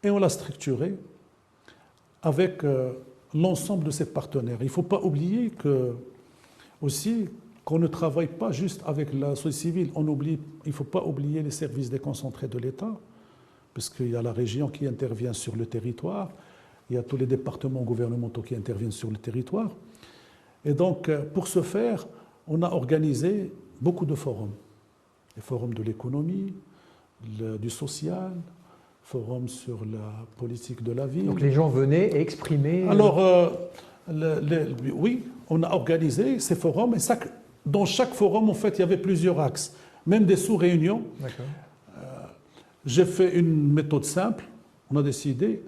et on l'a structuré avec l'ensemble de ces partenaires. Il ne faut pas oublier que, aussi, qu'on ne travaille pas juste avec la société civile. Il ne faut pas oublier les services déconcentrés de l'État, parce qu'il y a la région qui intervient sur le territoire, il y a tous les départements gouvernementaux qui interviennent sur le territoire. Et donc, pour ce faire, on a organisé beaucoup de forums. Les forums de l'économie, du social, forums sur la politique de la ville. Donc les gens venaient et exprimaient... Alors, oui, on a organisé ces forums, et dans chaque forum, en fait, il y avait plusieurs axes, même des sous-réunions. J'ai fait une méthode simple. On a décidé,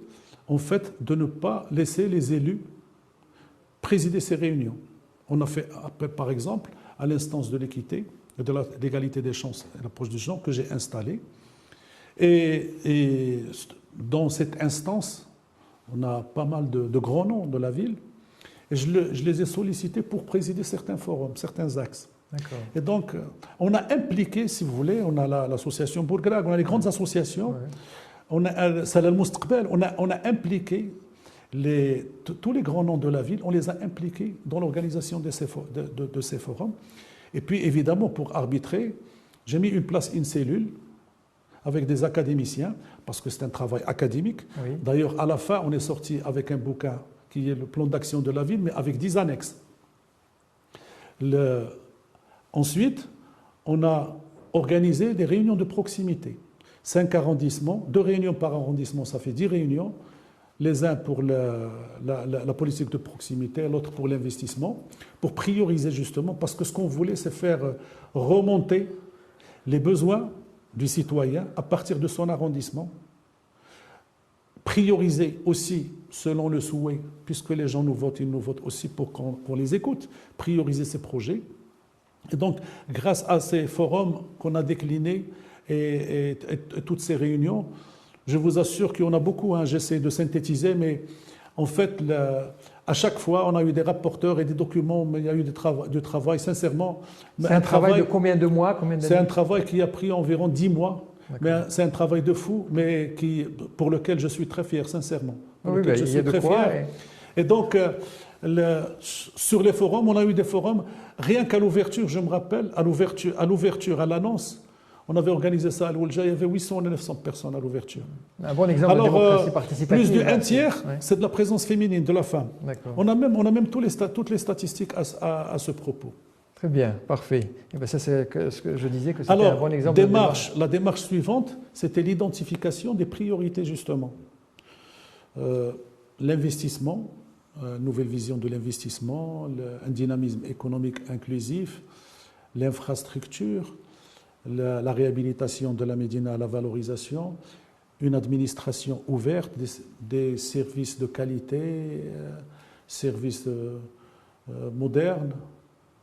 en fait, de ne pas laisser les élus présider ces réunions. On a fait, par exemple, à l'instance de l'équité, de l'égalité des chances et l'approche du genre que j'ai installée. Et dans cette instance, on a pas mal de grands noms de la ville. Et je les ai sollicités pour présider certains forums, certains axes. Et donc, on a impliqué, si vous voulez, on a l'association Bourgrag, on a les grandes associations, on a Salah al-Mustaqbal, on a impliqué tous les grands noms de la ville, on les a impliqués dans l'organisation de ces forums. Et puis, évidemment, pour arbitrer, j'ai mis une cellule avec des académiciens, parce que c'est un travail académique. Oui. D'ailleurs, à la fin, on est sorti avec un bouquin qui est le plan d'action de la ville, mais avec 10 annexes. Ensuite, on a organisé des réunions de proximité. 5 arrondissements, 2 réunions par arrondissement, ça fait 10 réunions. Les uns pour la politique de proximité, l'autre pour l'investissement, pour prioriser justement, parce que ce qu'on voulait, c'est faire remonter les besoins du citoyen à partir de son arrondissement, prioriser aussi selon le souhait, puisque les gens nous votent, ils nous votent aussi pour qu'on les écoute, prioriser ces projets. Et donc, grâce à ces forums qu'on a déclinés et toutes ces réunions, je vous assure qu'il y en a beaucoup, j'essaie de synthétiser, mais en fait, à chaque fois, on a eu des rapporteurs et des documents, mais il y a eu du travail, sincèrement. C'est un travail de combien de mois, combien d'années? C'est un travail qui a pris environ 10 mois. Mais c'est un travail de fou, mais pour lequel je suis très fier, sincèrement. Oui, je suis très fier. Et donc, sur les forums, on a eu des forums, rien qu'à l'ouverture, je me rappelle, à l'ouverture, à l'annonce, on avait organisé ça à l'Oulja, il y avait 800 ou 900 personnes à l'ouverture. Un bon exemple de démocratie participative. Plus du tiers, c'est de la présence féminine, de la femme. On a même toutes les statistiques à ce propos. Très bien, parfait. Et bien ça, c'est ce que je disais, que c'était un bon exemple de démarche. La démarche suivante, c'était l'identification des priorités, justement. L'investissement, nouvelle vision de l'investissement, un dynamisme économique inclusif, l'infrastructure, la réhabilitation de la Médina, la valorisation, une administration ouverte, des services de qualité, services modernes.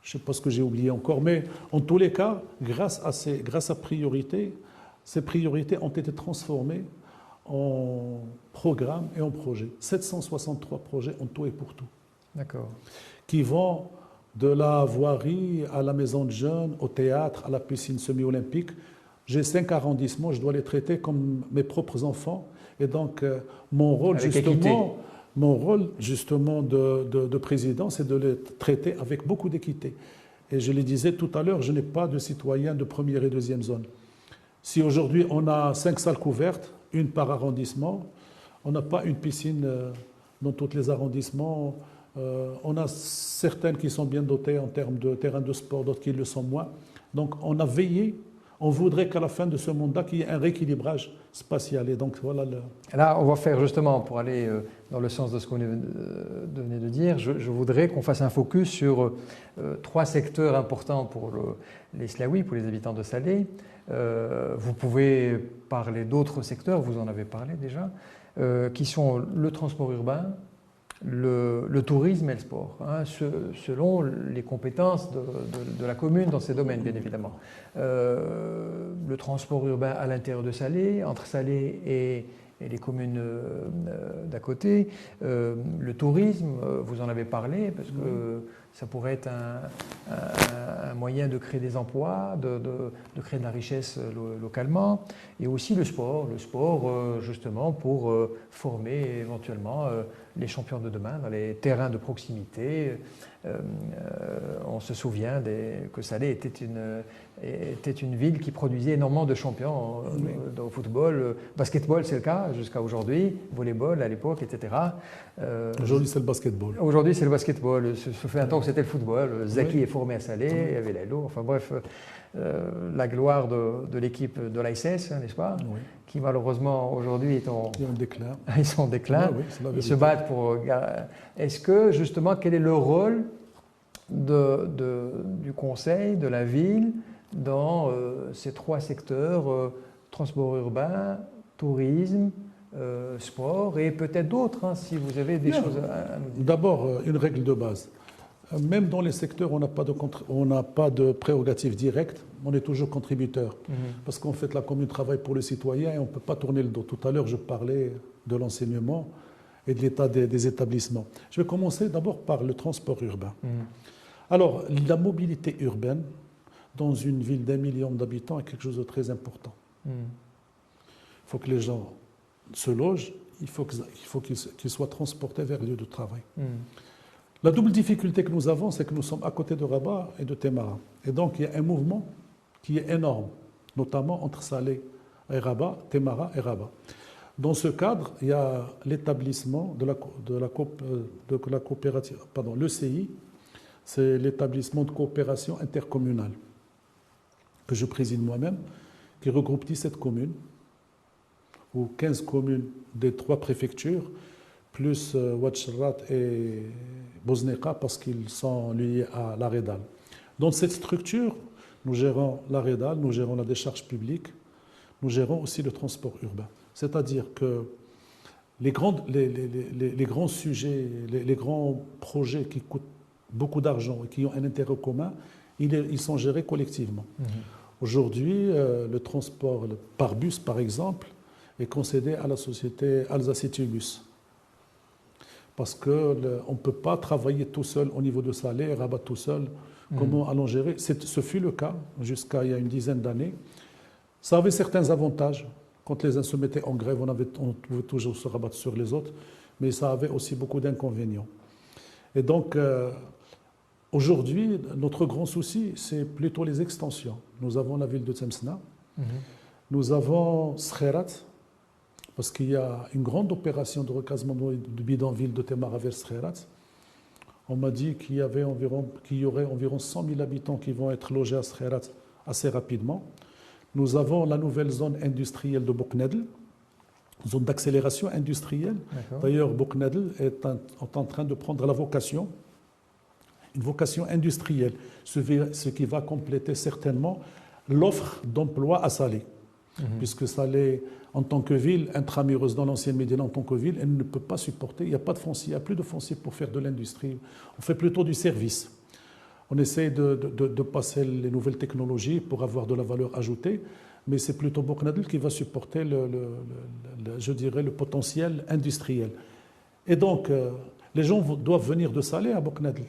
Je ne sais pas ce que j'ai oublié encore, mais en tous les cas, grâce à ces priorités, ces priorités ont été transformées en programmes et en projets. 763 projets en tout et pour tout. D'accord. Qui vont de la voirie à la maison de jeunes, au théâtre, à la piscine semi-olympique. J'ai 5 arrondissements, je dois les traiter comme mes propres enfants. Et donc, mon rôle, justement, de président, c'est de les traiter avec beaucoup d'équité. Et je le disais tout à l'heure, je n'ai pas de citoyens de première et deuxième zone. Si aujourd'hui on a 5 salles couvertes, une par arrondissement, on n'a pas une piscine dans tous les arrondissements. On a certaines qui sont bien dotées en termes de terrain de sport, d'autres qui le sont moins. Donc on a veillé. On voudrait qu'à la fin de ce mandat, qu'il y ait un rééquilibrage spatial. Et donc, voilà Là, on va faire justement, pour aller dans le sens de ce qu'on venait de dire, je voudrais qu'on fasse un focus sur 3 secteurs importants pour les Slaouis, pour les habitants de Salé. Vous pouvez parler d'autres secteurs, vous en avez parlé déjà, qui sont le transport urbain, le tourisme et le sport, selon les compétences de la commune dans ces domaines, bien évidemment. Le transport urbain à l'intérieur de Salé, entre Salé et les communes d'à côté. Le tourisme, vous en avez parlé, parce que ça pourrait être un moyen de créer des emplois, de créer de la richesse localement. Et aussi le sport justement pour former éventuellement les champions de demain dans les terrains de proximité. On se souvient que Salé était une ville qui produisait énormément de champions au football. Basketball, c'est le cas jusqu'à aujourd'hui. Volleyball à l'époque, etc. Aujourd'hui, c'est le basketball. Aujourd'hui, c'est le basketball. Ça fait un temps que c'était le football. Zaki est formé à Salé, il y avait Lailo. Enfin bref, la gloire de l'équipe de l'ASS, n'est-ce pas? Oui. Qui malheureusement aujourd'hui est en déclin. Ils sont en déclin. Oui, ils se battent pour. Est-ce que justement, quel est le rôle du conseil, de la ville, dans ces trois secteurs, transport urbain, tourisme, sport et peut-être d'autres, hein, si vous avez des choses à nous dire. D'abord, une règle de base. Même dans les secteurs où on n'a pas de prérogatives directes, on est toujours contributeur. Parce qu'en fait, la commune travaille pour le citoyen et on ne peut pas tourner le dos. Tout à l'heure, je parlais de l'enseignement et de l'état des établissements. Je vais commencer d'abord par le transport urbain. Alors, la mobilité urbaine dans une ville d'1 million d'habitants est quelque chose de très important. Il faut que les gens se logent, il faut qu'ils soient transportés vers le lieu de travail. La double difficulté que nous avons, c'est que nous sommes à côté de Rabat et de Témara. Et donc, il y a un mouvement qui est énorme, notamment entre Salé et Rabat, Témara et Rabat. Dans ce cadre, il y a l'établissement de la coopérative, pardon, l'ECI, c'est l'établissement de coopération intercommunale que je préside moi-même, qui regroupe 17 communes, ou 15 communes des 3 préfectures, plus Ouad Cherrat et Bosneka, parce qu'ils sont liés à la REDAL. Dans cette structure, nous gérons la REDAL, nous gérons la décharge publique, nous gérons aussi le transport urbain. C'est-à-dire que les grands sujets, les grands projets qui coûtent beaucoup d'argent et qui ont un intérêt commun, ils sont gérés collectivement. Aujourd'hui, le transport par bus, par exemple, est concédé à la société Alsace-Bus. Parce qu'on ne peut pas travailler tout seul au niveau de Salé, Rabat tout seul. Comment allons gérer? Ce fut le cas jusqu'à il y a une dizaine d'années. Ça avait certains avantages. Quand les uns se mettaient en grève, on pouvait toujours se rabattre sur les autres, mais ça avait aussi beaucoup d'inconvénients. Et donc, aujourd'hui, notre grand souci, c'est plutôt les extensions. Nous avons la ville de Tlemcena, nous avons Skhirat, parce qu'il y a une grande opération de recasement de bidonville de Témara vers Skhirat. On m'a dit qu'il y aurait environ 100 000 habitants qui vont être logés à Skhirat assez rapidement. Nous avons la nouvelle zone industrielle de Bouknedl, zone d'accélération industrielle. D'ailleurs, Bouknedl est en train de prendre la vocation, une vocation industrielle, ce qui va compléter certainement l'offre d'emploi à Salé. Puisque Salé, en tant que ville, intramuros dans l'ancienne Médina en tant que ville, elle ne peut pas supporter, il n'y a pas de foncier, il n'y a plus de foncier pour faire de l'industrie. On fait plutôt du service. On essaie de passer les nouvelles technologies pour avoir de la valeur ajoutée, mais c'est plutôt Bouknedl qui va supporter je dirais, le potentiel industriel. Et donc, les gens doivent venir de Salé à Bouknedl.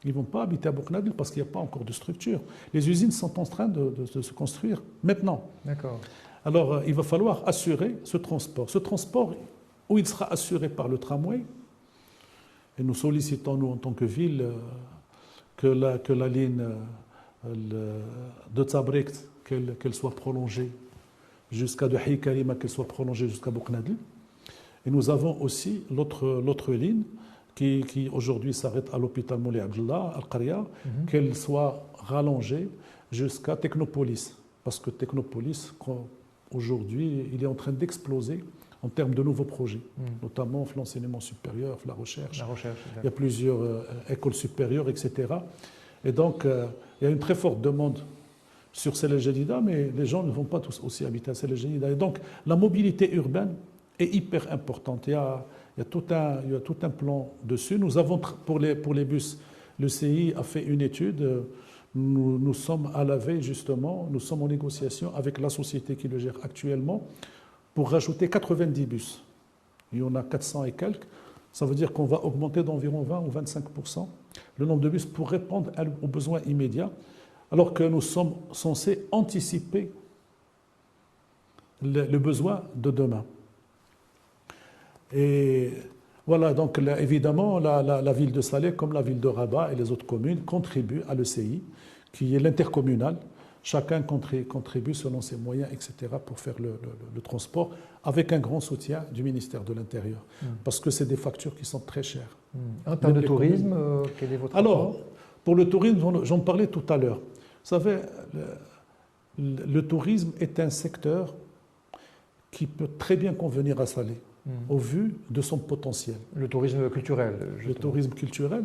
Ils ne vont pas habiter à Bouknedl parce qu'il n'y a pas encore de structure. Les usines sont en train de se construire maintenant. D'accord. Alors, il va falloir assurer ce transport. Ce transport, où il sera assuré par le tramway, et nous sollicitons, nous, en tant que ville, que la ligne de Tsabrikt, qu'elle soit prolongée jusqu'à de Hikarima, qu'elle soit prolongée jusqu'à Bouknedl. Et nous avons aussi l'autre ligne qui aujourd'hui s'arrête à l'hôpital Moulay Abdullah, Al-Qaria, qu'elle soit rallongée jusqu'à Technopolis. Parce que Technopolis, aujourd'hui, il est en train d'exploser en termes de nouveaux projets, notamment l'enseignement supérieur, la recherche. Il y a plusieurs écoles supérieures, etc. Et donc, il y a une très forte demande sur Sel el-Jadida, mais les gens ne vont pas tous aussi habiter à Sel el-Jadida. Et donc, la mobilité urbaine est hyper importante. Il y a tout un plan dessus. Nous avons, pour les bus, le CI a fait une étude. Nous sommes à la veille, justement, nous sommes en négociation avec la société qui le gère actuellement pour rajouter 90 bus. Il y en a 400 et quelques. Ça veut dire qu'on va augmenter d'environ 20 ou 25% le nombre de bus pour répondre aux besoins immédiats, alors que nous sommes censés anticiper le besoin de demain. Et Voilà, donc évidemment, la ville de Salé, comme la ville de Rabat et les autres communes, contribuent à l'ECI, qui est l'intercommunal. Chacun contribue selon ses moyens, etc., pour faire le transport, avec un grand soutien du ministère de l'Intérieur, parce que c'est des factures qui sont très chères. En termes de tourisme, quel est votre Alors, rapport? pour le tourisme, j'en parlais tout à l'heure. Vous savez, le tourisme est un secteur qui peut très bien convenir à Salé, au vu de son potentiel. Le tourisme culturel, Le tourisme culturel,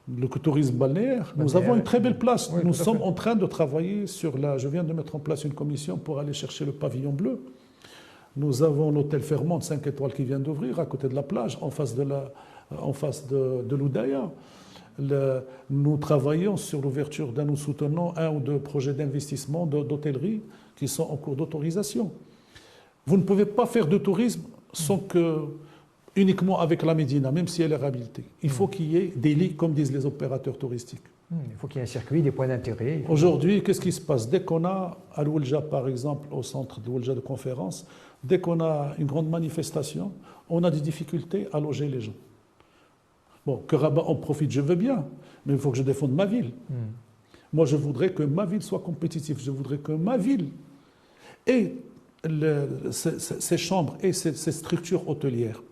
le tourisme balnéaire, nous avons une très belle place. Oui, Nous sommes en train de travailler sur je viens de mettre en place une commission pour aller chercher le pavillon bleu. Nous avons l'hôtel Fairmont 5 étoiles qui vient d'ouvrir à côté de la plage, en face de l'Oudaya. Nous travaillons sur l'ouverture nous soutenons un ou deux projets d'investissement d'hôtellerie qui sont en cours d'autorisation. Vous ne pouvez pas faire de tourisme uniquement avec la Médina, même si elle est réhabilitée. Il faut qu'il y ait des lits, comme disent les opérateurs touristiques. Il faut qu'il y ait un circuit, des points d'intérêt. Aujourd'hui, qu'est-ce qui se passe? Dès qu'on a, à l'Oulja par exemple, au centre de l'Oulja de conférence, dès qu'on a une grande manifestation, on a des difficultés à loger les gens. Bon, que Rabat en profite, je veux bien, mais il faut que je défende ma ville. Moi, je voudrais que ma ville soit compétitive. Je voudrais que ma ville ait ces chambres et ces structures hôtelières.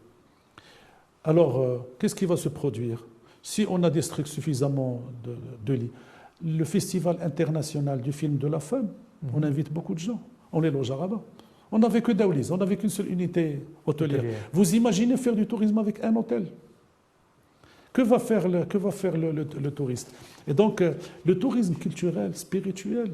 Alors, qu'est-ce qui va se produire? Si on a suffisamment de lits, le Festival international du film de la femme, on invite beaucoup de gens. On les loge à Rabat. On n'avait que Daoulis, on n'avait qu'une seule unité hôtelière. Vous imaginez faire du tourisme avec un hôtel? Que va faire le touriste? Et donc, le tourisme culturel, spirituel,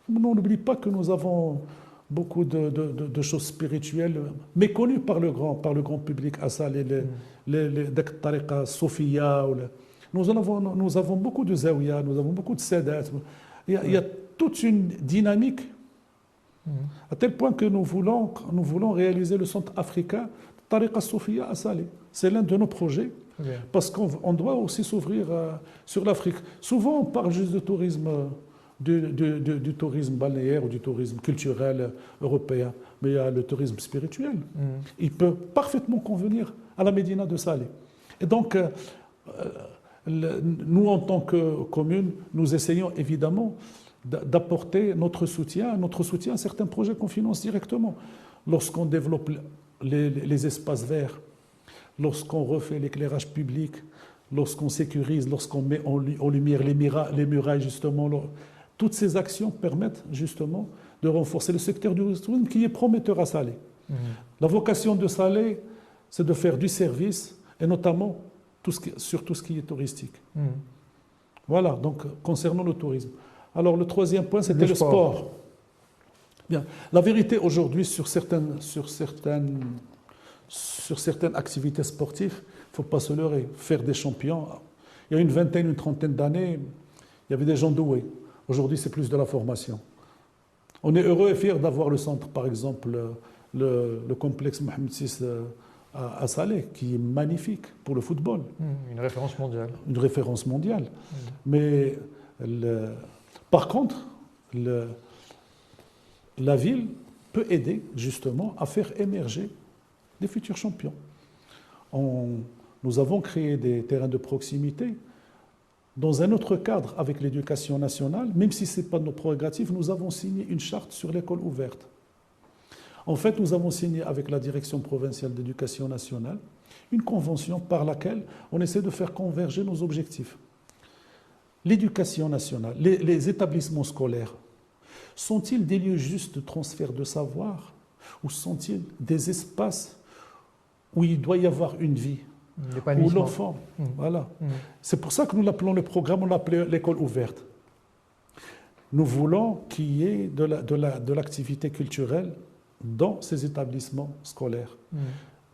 on n'oublie pas que nous avons beaucoup de choses spirituelles méconnues par le grand public, à ça, les tariqa Sophia. Nous avons beaucoup de zawiya, nous avons beaucoup de sadat. Il y a toute une dynamique, à tel point que nous voulons réaliser le centre africain Tariqa Sophia à Salé. C'est l'un de nos projets. Parce qu'on doit aussi s'ouvrir sur l'Afrique. Souvent, on parle juste de tourisme, du tourisme balnéaire ou du tourisme culturel européen, mais il y a le tourisme spirituel. Il peut parfaitement convenir à la Médina de Salé. Et donc, nous, en tant que commune, nous essayons évidemment d'apporter notre soutien à certains projets qu'on finance directement. Lorsqu'on développe les espaces verts, lorsqu'on refait l'éclairage public, lorsqu'on sécurise, lorsqu'on met en lumière les murailles, justement, toutes ces actions permettent justement de renforcer le secteur du tourisme qui est prometteur à Salé. La vocation de Salé, c'est de faire du service et notamment sur tout ce qui est touristique. Voilà, donc concernant le tourisme. Alors le troisième point, c'était le sport. Bien. La vérité aujourd'hui sur certaines activités sportives, il ne faut pas se leurrer, faire des champions. Il y a une trentaine d'années, il y avait des gens doués. Aujourd'hui, c'est plus de la formation. On est heureux et fiers d'avoir le centre, par exemple, le complexe Mohamed VI à Salé, qui est magnifique pour le football. Une référence mondiale. Une référence mondiale. Mais par contre, la ville peut aider justement à faire émerger des futurs champions. Nous avons créé des terrains de proximité dans un autre cadre avec l'éducation nationale. Même si ce n'est pas nos prérogatives, nous avons signé une charte sur l'école ouverte. En fait, nous avons signé avec la direction provinciale d'éducation nationale une convention par laquelle on essaie de faire converger nos objectifs. L'éducation nationale, les établissements scolaires, sont-ils des lieux justes de transfert de savoir ou sont-ils des espaces où il doit y avoir une vie, où l'enfant, voilà. C'est pour ça que nous l'appelons le programme, on l'appelait l'école ouverte. Nous voulons qu'il y ait de l'activité culturelle dans ces établissements scolaires.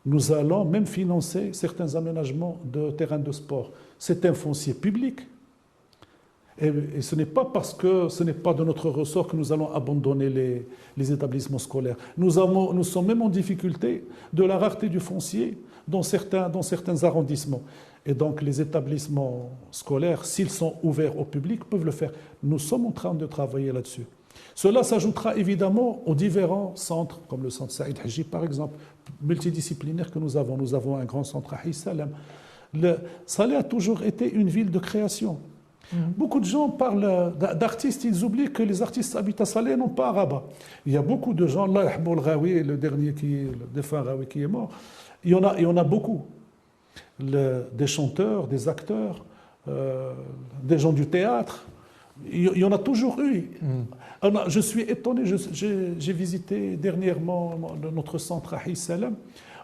Nous allons même financer certains aménagements de terrains de sport. C'est un foncier public. Et ce n'est pas parce que ce n'est pas de notre ressort que nous allons abandonner les établissements scolaires. Nous sommes même en difficulté de la rareté du foncier dans certains arrondissements. Et donc les établissements scolaires, s'ils sont ouverts au public, peuvent le faire. Nous sommes en train de travailler là-dessus. Cela s'ajoutera évidemment aux différents centres, comme le centre Saïd Haji par exemple, multidisciplinaire que nous avons. Nous avons un grand centre à Hissalem. Salé a toujours été une ville de création. Beaucoup de gens parlent d'artistes, ils oublient que les artistes habitent à Salé et non pas à Rabat. Il y a beaucoup de gens, là, Raoui, le dernier le défunt Raoui qui est mort, il y en a beaucoup. Des chanteurs, des acteurs, des gens du théâtre, il y en a toujours eu. Je suis étonné, j'ai visité dernièrement notre centre à Hissalem,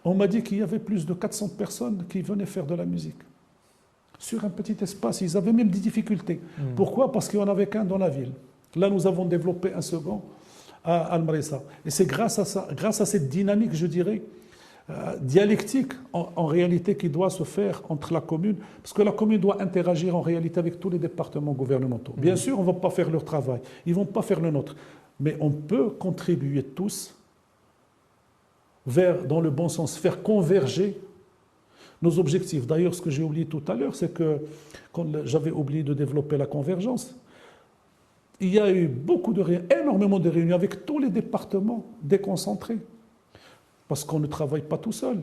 on m'a dit qu'il y avait plus de 400 personnes qui venaient faire de la musique. Sur un petit espace, ils avaient même des difficultés. Pourquoi? Parce qu'il n'y en avait qu'un dans la ville. Là, nous avons développé un second à Al-Mrissa. Et c'est grâce à ça, grâce à cette dynamique, je dirais, dialectique en réalité qui doit se faire entre la commune, parce que la commune doit interagir en réalité avec tous les départements gouvernementaux. Bien sûr, on ne va pas faire leur travail, ils ne vont pas faire le nôtre, mais on peut contribuer tous dans le bon sens, faire converger nos objectifs. D'ailleurs, ce que j'ai oublié tout à l'heure, c'est que quand j'avais oublié de développer la convergence, il y a eu énormément de réunions avec tous les départements déconcentrés, parce qu'on ne travaille pas tout seul.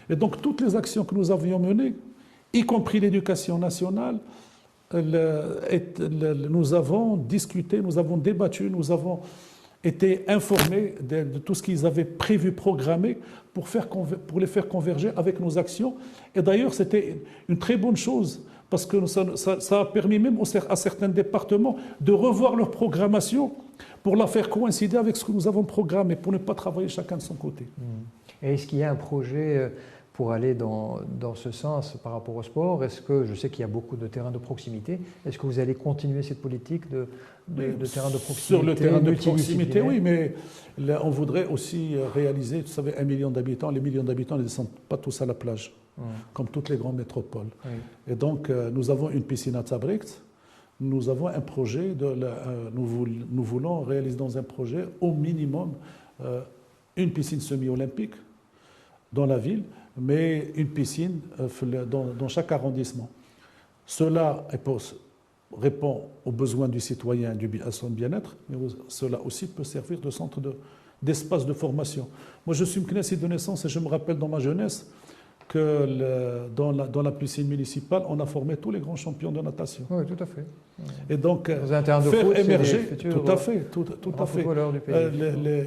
Et donc, toutes les actions que nous avions menées, y compris l'éducation nationale, nous avons discuté, nous avons débattu, nous avons été informés de tout ce qu'ils avaient prévu, programmé pour les faire converger avec nos actions. Et d'ailleurs, c'était une très bonne chose parce que ça a permis même à certains départements de revoir leur programmation pour la faire coïncider avec ce que nous avons programmé, pour ne pas travailler chacun de son côté. Et est-ce qu'il y a un projet pour aller dans ce sens par rapport au sport? Est-ce que, je sais qu'il y a beaucoup de terrains de proximité, est-ce que vous allez continuer cette politique de terrains de proximité? Sur le terrain de proximité, oui, mais là, on voudrait aussi réaliser, vous savez, 1 million d'habitants. Les millions d'habitants ne descendent pas tous à la plage, comme toutes les grandes métropoles. Et donc, nous avons une piscine à Tabrikt. Nous avons un projet, nous voulons réaliser dans un projet au minimum une piscine semi-olympique dans la ville, mais une piscine dans chaque arrondissement. Cela répond aux besoins du citoyen, à son bien-être, mais cela aussi peut servir de centre d'espace de formation. Moi, je suis Mknessi de naissance et je me rappelle dans ma jeunesse que dans la piscine municipale, on a formé tous les grands champions de natation. Oui, tout à fait. Et donc, faire émerger, tout à fait, tout à fait. Du pays.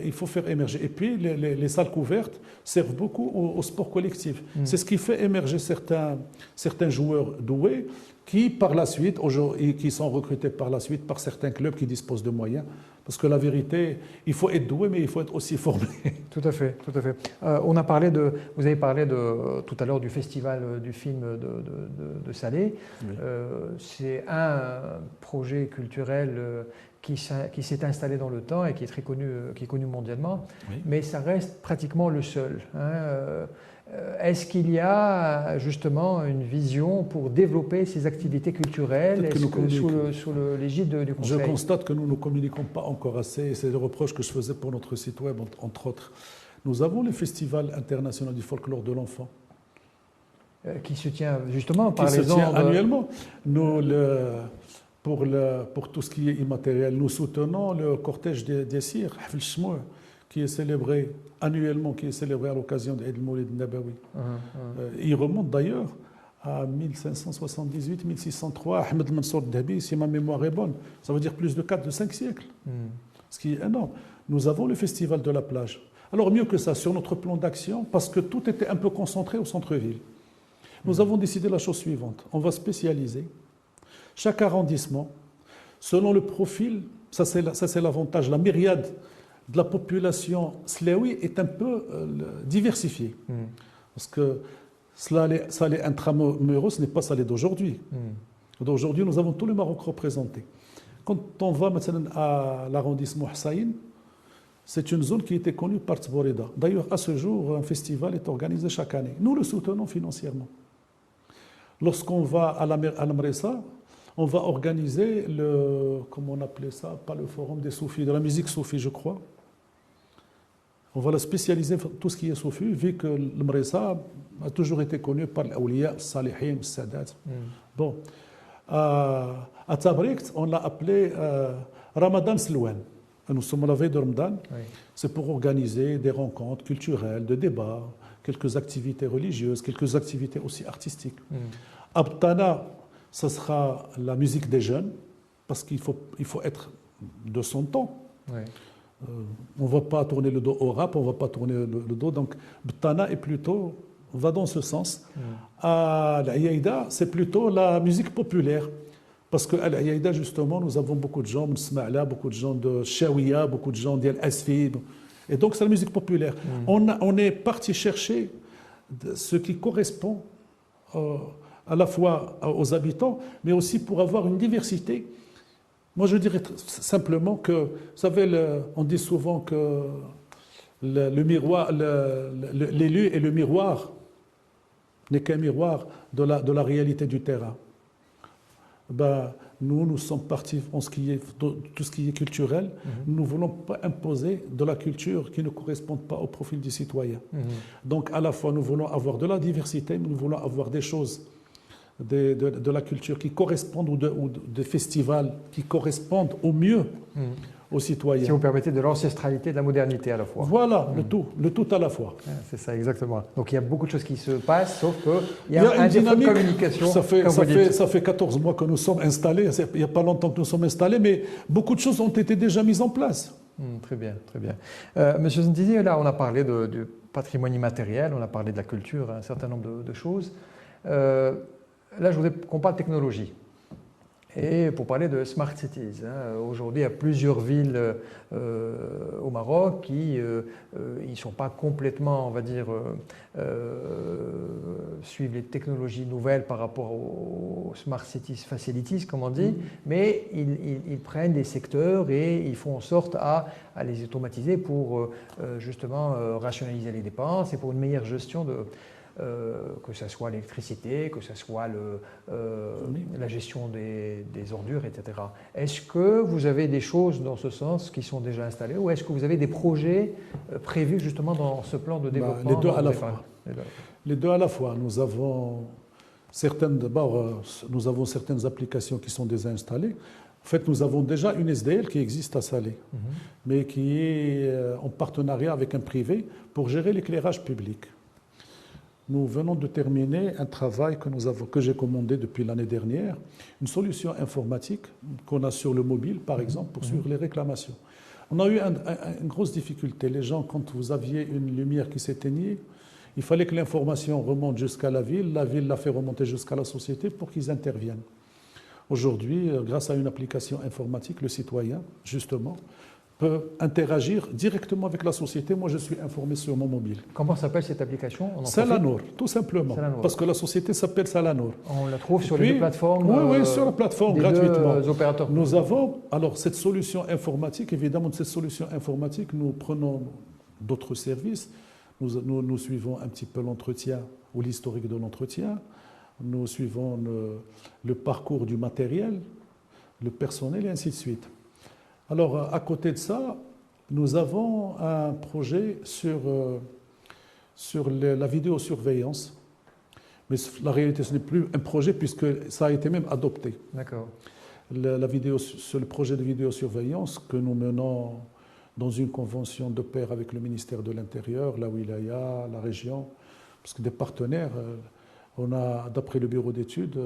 Il faut faire émerger. Et puis, les salles couvertes servent beaucoup au sport collectif. C'est ce qui fait émerger certains joueurs doués qui, par la suite, qui sont recrutés par la suite par certains clubs qui disposent de moyens. Parce que la vérité, il faut être doué, mais il faut être aussi formé. Tout à fait, tout à fait. Vous avez parlé tout à l'heure du festival du film de Salé. Oui. C'est un projet culturel qui s'est installé dans le temps et qui est très connu, qui est connu mondialement, oui. Mais ça reste pratiquement le seul. Est-ce qu'il y a justement une vision pour développer ces activités culturelles sous l'égide du Conseil? Je constate que nous ne communiquons pas encore assez, et c'est le reproche que je faisais pour notre site web, entre autres. Nous avons le Festival international du folklore de l'enfant. Qui se tient justement par les ans annuellement. Nous, pour tout ce qui est immatériel, nous soutenons le cortège des Sires, Hafl Shmoua, qui est célébré annuellement, qui est célébré à l'occasion d'Eid al-Mawlid Nabawi. Il remonte d'ailleurs à 1578-1603, Ahmed Mansour Dabi, si ma mémoire est bonne. Ça veut dire plus de 5 siècles. Ce qui est énorme. Nous avons le festival de la plage. Alors mieux que ça, sur notre plan d'action, parce que tout était un peu concentré au centre-ville, nous avons décidé la chose suivante. On va spécialiser chaque arrondissement selon le profil. Ça, c'est l'avantage. La myriade de la population slaoui est un peu diversifiée. Parce que Salé intramuros, ce n'est pas Salé d'aujourd'hui. D'aujourd'hui, nous avons tous les Maroc représentés. Quand on va maintenant à l'arrondissement Hussaïn, c'est une zone qui était connue par Tboreda. D'ailleurs, à ce jour, un festival est organisé chaque année. Nous le soutenons financièrement. Lorsqu'on va à Al-Mrissa, on va organiser comment on appelait ça, pas le forum des soufis, de la musique soufie, je crois. on va la spécialiser dans tout ce qui est soufi, vu que le Mrissa a toujours été connu par l'Awliya, Salihin, Sadat. Bon, à Tabrikt, on l'a appelé Ramadan Slouan. Nous sommes à la veille de Ramadan. Oui. C'est pour organiser des rencontres culturelles, des débats, quelques activités religieuses, quelques activités aussi artistiques. Abtana, ce sera la musique des jeunes, parce qu'il faut être de son temps. Oui. On ne va pas tourner le dos au rap, on ne va pas tourner le dos. Donc, Btana est plutôt, va dans ce sens. À l'Aïda, c'est plutôt la musique populaire. Parce qu'à l'Aïda, justement, nous avons beaucoup de gens, beaucoup de gens de Shawiya, beaucoup de gens d'Al-Asfi. Et donc, c'est la musique populaire. On est parti chercher ce qui correspond à la fois aux habitants, mais aussi pour avoir une diversité. Moi, je dirais simplement que, vous savez, on dit souvent que le miroir, l'élu et le miroir n'est qu'un miroir de la réalité du terrain. Ben, nous sommes partis en tout ce qui est culturel. Nous ne voulons pas imposer de la culture qui ne correspond pas au profil du citoyen. Donc, à la fois, nous voulons avoir de la diversité, mais nous voulons avoir des choses de la culture qui correspondent ou des festivals qui correspondent au mieux aux citoyens. Si vous permettez, de l'ancestralité et de la modernité à la fois. Voilà, le tout à la fois. C'est ça, exactement. Donc il y a beaucoup de choses qui se passent, sauf qu'il y a un défaut de communication. Ça fait 14 mois que nous sommes installés, il n'y a pas longtemps que nous sommes installés, mais beaucoup de choses ont été déjà mises en place. Très bien, très bien. Monsieur Zintizi, là on a parlé du patrimoine immatériel, on a parlé de la culture, un certain nombre de choses. Là, je voudrais qu'on parle technologie. Et pour parler de smart cities, aujourd'hui, il y a plusieurs villes au Maroc qui ne sont pas complètement, on va dire, suivent les technologies nouvelles par rapport aux smart cities facilities, comme on dit, mais ils prennent des secteurs et ils font en sorte à les automatiser pour justement rationaliser les dépenses et pour une meilleure gestion que ce soit l'électricité, que ce soit la gestion des ordures, etc. Est-ce que vous avez des choses dans ce sens qui sont déjà installées ou est-ce que vous avez des projets prévus justement dans ce plan de développement? Les deux à la fois. Les deux à la fois. Nous avons certaines applications qui sont déjà installées. En fait, nous avons déjà une SDL qui existe à Salé, mais qui est en partenariat avec un privé pour gérer l'éclairage public. Nous venons de terminer un travail que j'ai commandé depuis l'année dernière, une solution informatique qu'on a sur le mobile, par exemple, pour suivre les réclamations. On a eu une grosse difficulté. Les gens, quand vous aviez une lumière qui s'éteignait, il fallait que l'information remonte jusqu'à la ville la fait remonter jusqu'à la société pour qu'ils interviennent. Aujourd'hui, grâce à une application informatique, le citoyen, justement, peut interagir directement avec la société. Moi, je suis informé sur mon mobile. Comment s'appelle cette application? Salanour, tout simplement. Salanour. Parce que la société s'appelle Salanour. On la trouve sur les deux plateformes? Oui, sur la plateforme, gratuitement. Deux opérateurs. Nous avons, alors, cette solution informatique, évidemment, de cette solution informatique, nous prenons d'autres services. Nous suivons un petit peu l'entretien ou l'historique de l'entretien. Nous suivons le parcours du matériel, le personnel et ainsi de suite. Alors, à côté de ça, nous avons un projet sur la vidéosurveillance. Mais la réalité, ce n'est plus un projet puisque ça a été même adopté. D'accord. Sur le projet de vidéosurveillance que nous menons dans une convention de pair avec le ministère de l'Intérieur, la Wilaya, la région, parce que des partenaires, on a, d'après le bureau d'études,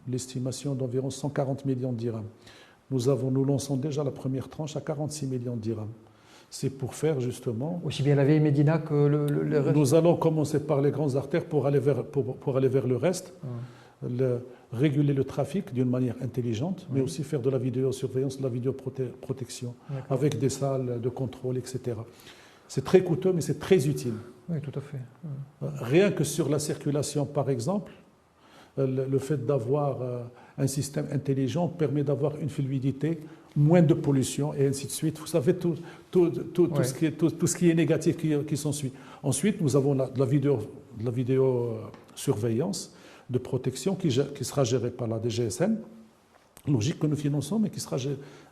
l'estimation d'environ 140 millions de dirhams. Nous lançons déjà la première tranche à 46 millions de dirhams. C'est pour faire justement... Aussi bien la vieille Médina que le reste. Nous allons commencer par les grandes artères pour aller vers le reste, réguler le trafic d'une manière intelligente, mais aussi faire de la vidéosurveillance, de la vidéoprotection, avec des salles de contrôle, etc. C'est très coûteux, mais c'est très utile. Oui, tout à fait. Rien que sur la circulation, par exemple, le fait d'avoir un système intelligent permet d'avoir une fluidité, moins de pollution et ainsi de suite. Vous savez, tout ce qui est négatif qui s'ensuit. Ensuite, nous avons de la vidéosurveillance de protection qui sera gérée par la DGSN logique que nous finançons, mais qui sera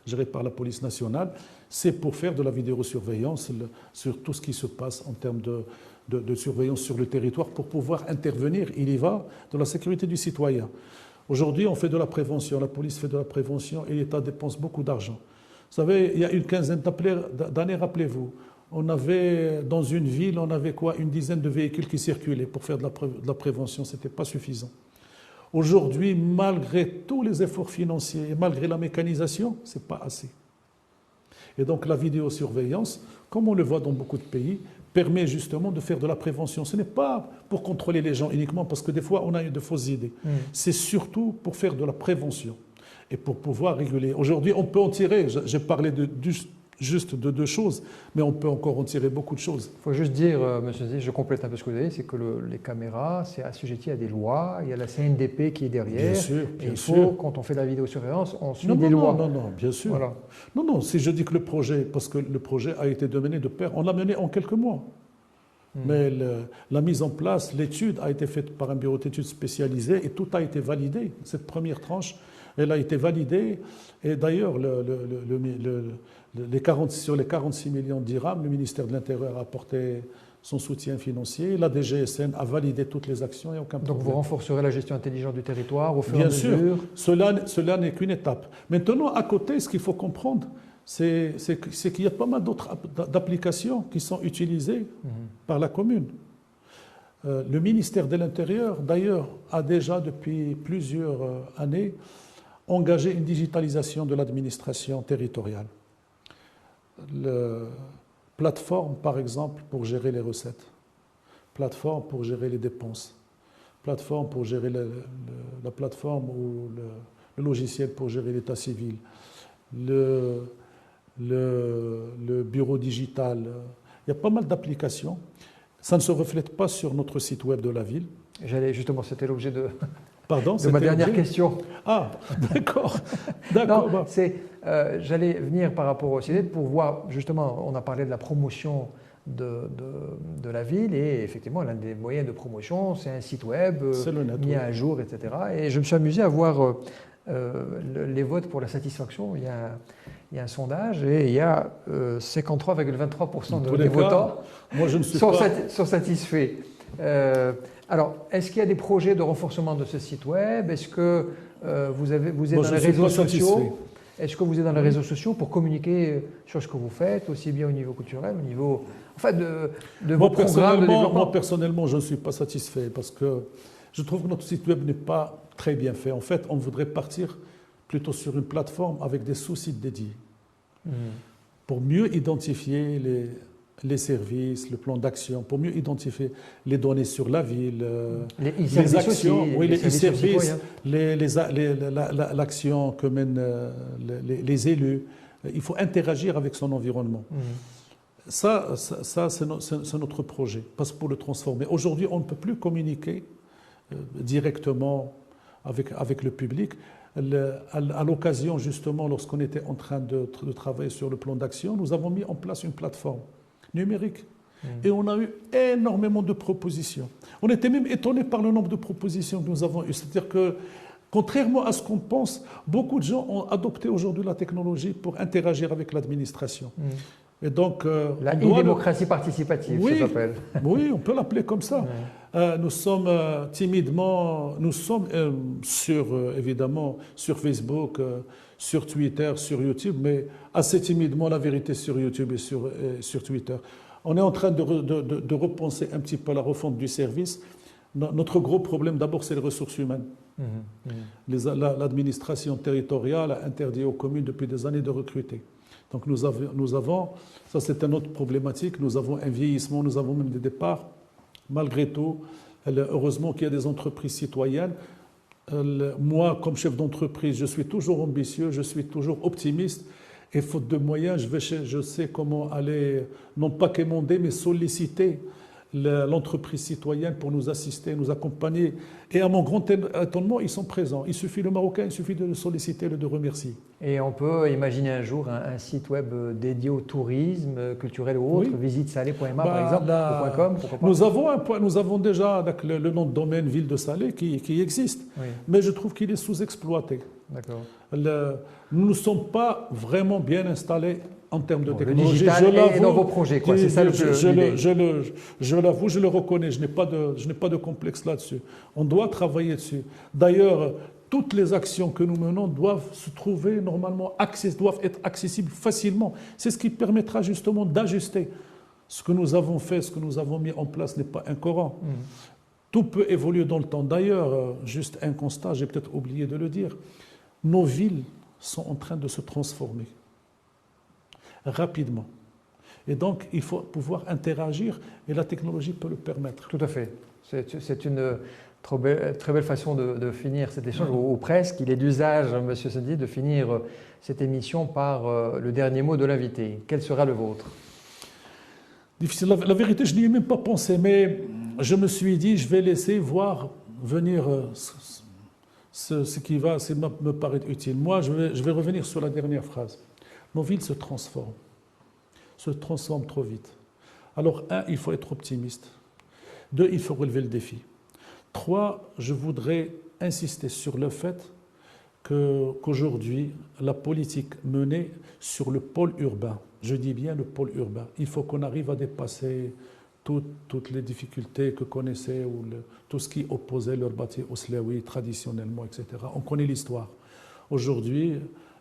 gérée par la police nationale. C'est pour faire de la vidéosurveillance sur tout ce qui se passe en termes de surveillance sur le territoire, pour pouvoir intervenir. Il y va de la sécurité du citoyen. Aujourd'hui, on fait de la prévention, la police fait de la prévention et l'État dépense beaucoup d'argent. Vous savez, il y a une quinzaine d'années, rappelez-vous, on avait, dans une ville, on avait quoi, une dizaine de véhicules qui circulaient pour faire de la prévention. Ce n'était pas suffisant. Aujourd'hui, malgré tous les efforts financiers et malgré la mécanisation, ce n'est pas assez. Et donc la vidéosurveillance, comme on le voit dans beaucoup de pays, permet justement de faire de la prévention. Ce n'est pas pour contrôler les gens uniquement, parce que des fois on a de fausses idées. C'est surtout pour faire de la prévention et pour pouvoir réguler. Aujourd'hui, on peut en tirer, j'ai parlé juste de deux choses, mais on peut encore en tirer beaucoup de choses. Il faut juste dire, monsieur Zé, je complète un peu ce que vous avez dit, c'est que les caméras, c'est assujetti à des lois, il y a la CNDP qui est derrière, bien sûr, et il faut, quand on fait de la vidéosurveillance, on suit des lois. Non, bien sûr. Voilà. Non, si je dis que le projet, parce que le projet a été mené de pair, on l'a mené en quelques mois. Mais la mise en place, l'étude a été faite par un bureau d'études spécialisé et tout a été validé. Cette première tranche, elle a été validée. Et d'ailleurs, sur les 46 millions de dirhams, le ministère de l'Intérieur a apporté son soutien financier. La DGSN a validé toutes les actions et aucun problème. Donc vous renforcerez la gestion intelligente du territoire au fur et à mesure. Bien sûr, cela n'est qu'une étape. Maintenant, à côté, ce qu'il faut comprendre, c'est qu'il y a pas mal d'autres applications qui sont utilisées par la commune. Le ministère de l'Intérieur, d'ailleurs, a déjà depuis plusieurs années engagé une digitalisation de l'administration territoriale. Plateforme, par exemple, pour gérer les recettes, plateforme pour gérer les dépenses, plateforme pour gérer la plateforme ou le logiciel pour gérer l'état civil, le bureau digital. Il y a pas mal d'applications. Ça ne se reflète pas sur notre site web de la ville. Justement, c'était l'objet de de ma dernière question. Ah, d'accord. Non, j'allais venir par rapport au CIDED pour voir, justement, on a parlé de la promotion de la ville et effectivement, l'un des moyens de promotion, c'est un site web mis à jour, etc. Et je me suis amusé à voir les votes pour la satisfaction. Il y a un sondage et il y a 53,23% des votants sont satisfaits. Alors, est-ce qu'il y a des projets de renforcement de ce site web? Est-ce que vous êtes dans les réseaux sociaux? Est-ce que vous êtes dans les réseaux sociaux pour communiquer sur ce que vous faites, aussi bien au niveau culturel, au niveau de vos programmes de développement? Moi, personnellement, je ne suis pas satisfait parce que je trouve que notre site web n'est pas très bien fait. En fait, on voudrait partir plutôt sur une plateforme avec des sous-sites dédiés pour mieux identifier les services, le plan d'action, pour mieux identifier les données sur la ville, les actions, les services, l'action que mènent les élus. Il faut interagir avec son environnement. Ça c'est notre projet, parce pour le transformer. Aujourd'hui, on ne peut plus communiquer directement avec le public. À l'occasion, justement, lorsqu'on était en train de travailler sur le plan d'action, nous avons mis en place une plateforme numérique. Et on a eu énormément de propositions. On était même étonnés par le nombre de propositions que nous avons eues. C'est-à-dire que, contrairement à ce qu'on pense, beaucoup de gens ont adopté aujourd'hui la technologie pour interagir avec l'administration. Et donc, la démocratie participative, ça s'appelle. Oui, on peut l'appeler comme ça. Nous sommes timidement, évidemment sur Facebook, sur Twitter, sur YouTube, mais assez timidement, la vérité, sur YouTube et sur Twitter. On est en train de repenser un petit peu la refonte du service. Notre gros problème, d'abord, c'est les ressources humaines. L'administration territoriale a interdit aux communes depuis des années de recruter. Donc nous avons, ça c'est une autre problématique, nous avons un vieillissement, nous avons même des départs. Malgré tout, heureusement qu'il y a des entreprises citoyennes. Moi, comme chef d'entreprise, je suis toujours ambitieux, je suis toujours optimiste. Et faute de moyens, je sais comment aller, non pas quémander, mais solliciter l'entreprise citoyenne pour nous assister, nous accompagner. Et à mon grand étonnement, ils sont présents. Le Marocain, il suffit de le solliciter et de le remercier. Et on peut imaginer un jour un site web dédié au tourisme culturel ou autre, visitesalé.ma par exemple, ou .com, pourquoi pas. Nous avons déjà le nom de domaine Ville de Salé qui existe, mais je trouve qu'il est sous-exploité. D'accord. Nous ne sommes pas vraiment bien installés en termes de technologie. Le digital est dans vos projets, quoi. C'est ça je l'avoue, je le reconnais, je n'ai pas de complexe là-dessus. On doit travailler dessus. D'ailleurs, toutes les actions que nous menons doivent se trouver normalement, doivent être accessibles facilement. C'est ce qui permettra justement d'ajuster. Ce que nous avons fait, ce que nous avons mis en place n'est pas incohérent. Tout peut évoluer dans le temps. D'ailleurs, juste un constat, j'ai peut-être oublié de le dire, nos villes sont en train de se transformer rapidement. Et donc, il faut pouvoir interagir et la technologie peut le permettre. Tout à fait. C'est une très belle façon de finir cet échange, ou presque. Il est d'usage, M. Sendi, de finir cette émission par le dernier mot de l'invité. Quel sera le vôtre? Difficile. La vérité, je n'y ai même pas pensé, mais je me suis dit, je vais laisser voir venir ce qui va me paraître utile. Moi, je vais revenir sur la dernière phrase. Nos villes se transforment trop vite. Alors, 1, il faut être optimiste. 2, il faut relever le défi. 3, je voudrais insister sur le fait qu'aujourd'hui, la politique menée sur le pôle urbain, je dis bien le pôle urbain, il faut qu'on arrive à dépasser toutes les difficultés que connaissait tout ce qui opposait l'Urbati au Slaoui traditionnellement, etc. On connaît l'histoire. Aujourd'hui,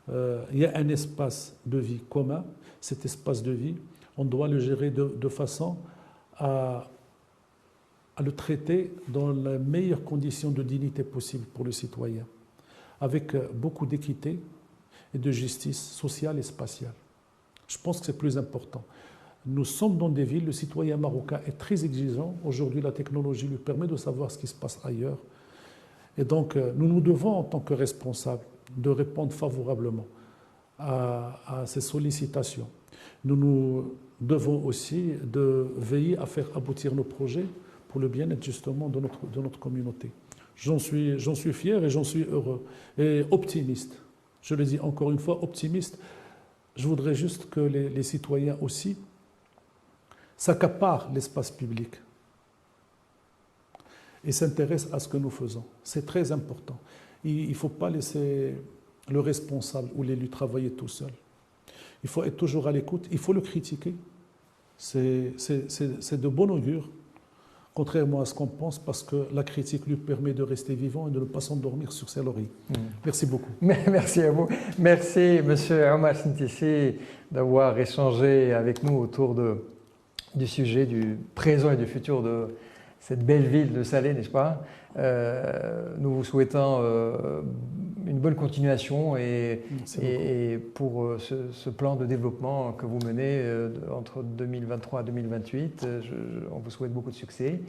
il y a un espace de vie commun. Cet espace de vie, on doit le gérer de façon à le traiter dans les meilleures conditions de dignité possible pour le citoyen, avec beaucoup d'équité et de justice sociale et spatiale. Je pense que c'est plus important. Nous sommes dans des villes, le citoyen marocain est très exigeant. Aujourd'hui, la technologie lui permet de savoir ce qui se passe ailleurs. Et donc, nous devons, en tant que responsables, de répondre favorablement à ces sollicitations. Nous devons aussi de veiller à faire aboutir nos projets pour le bien-être justement de notre communauté. J'en suis fier et j'en suis heureux. Et optimiste, je le dis encore une fois, optimiste. Je voudrais juste que les citoyens aussi s'accaparent l'espace public et s'intéressent à ce que nous faisons. C'est très important. Il ne faut pas laisser le responsable ou l'élu travailler tout seul. Il faut être toujours à l'écoute, il faut le critiquer. C'est de bon augure, contrairement à ce qu'on pense, parce que la critique lui permet de rester vivant et de ne pas s'endormir sur ses lauriers. Merci beaucoup. Merci à vous. Merci, M. Omar Sintissi, d'avoir échangé avec nous autour du sujet du présent et du futur de cette belle ville de Salé, n'est-ce pas? Nous vous souhaitons une bonne continuation et pour ce plan de développement que vous menez entre 2023 et 2028. On vous souhaite beaucoup de succès.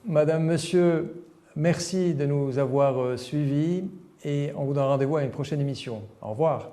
Madame, Monsieur, merci de nous avoir suivis et on vous donne rendez-vous à une prochaine émission. Au revoir.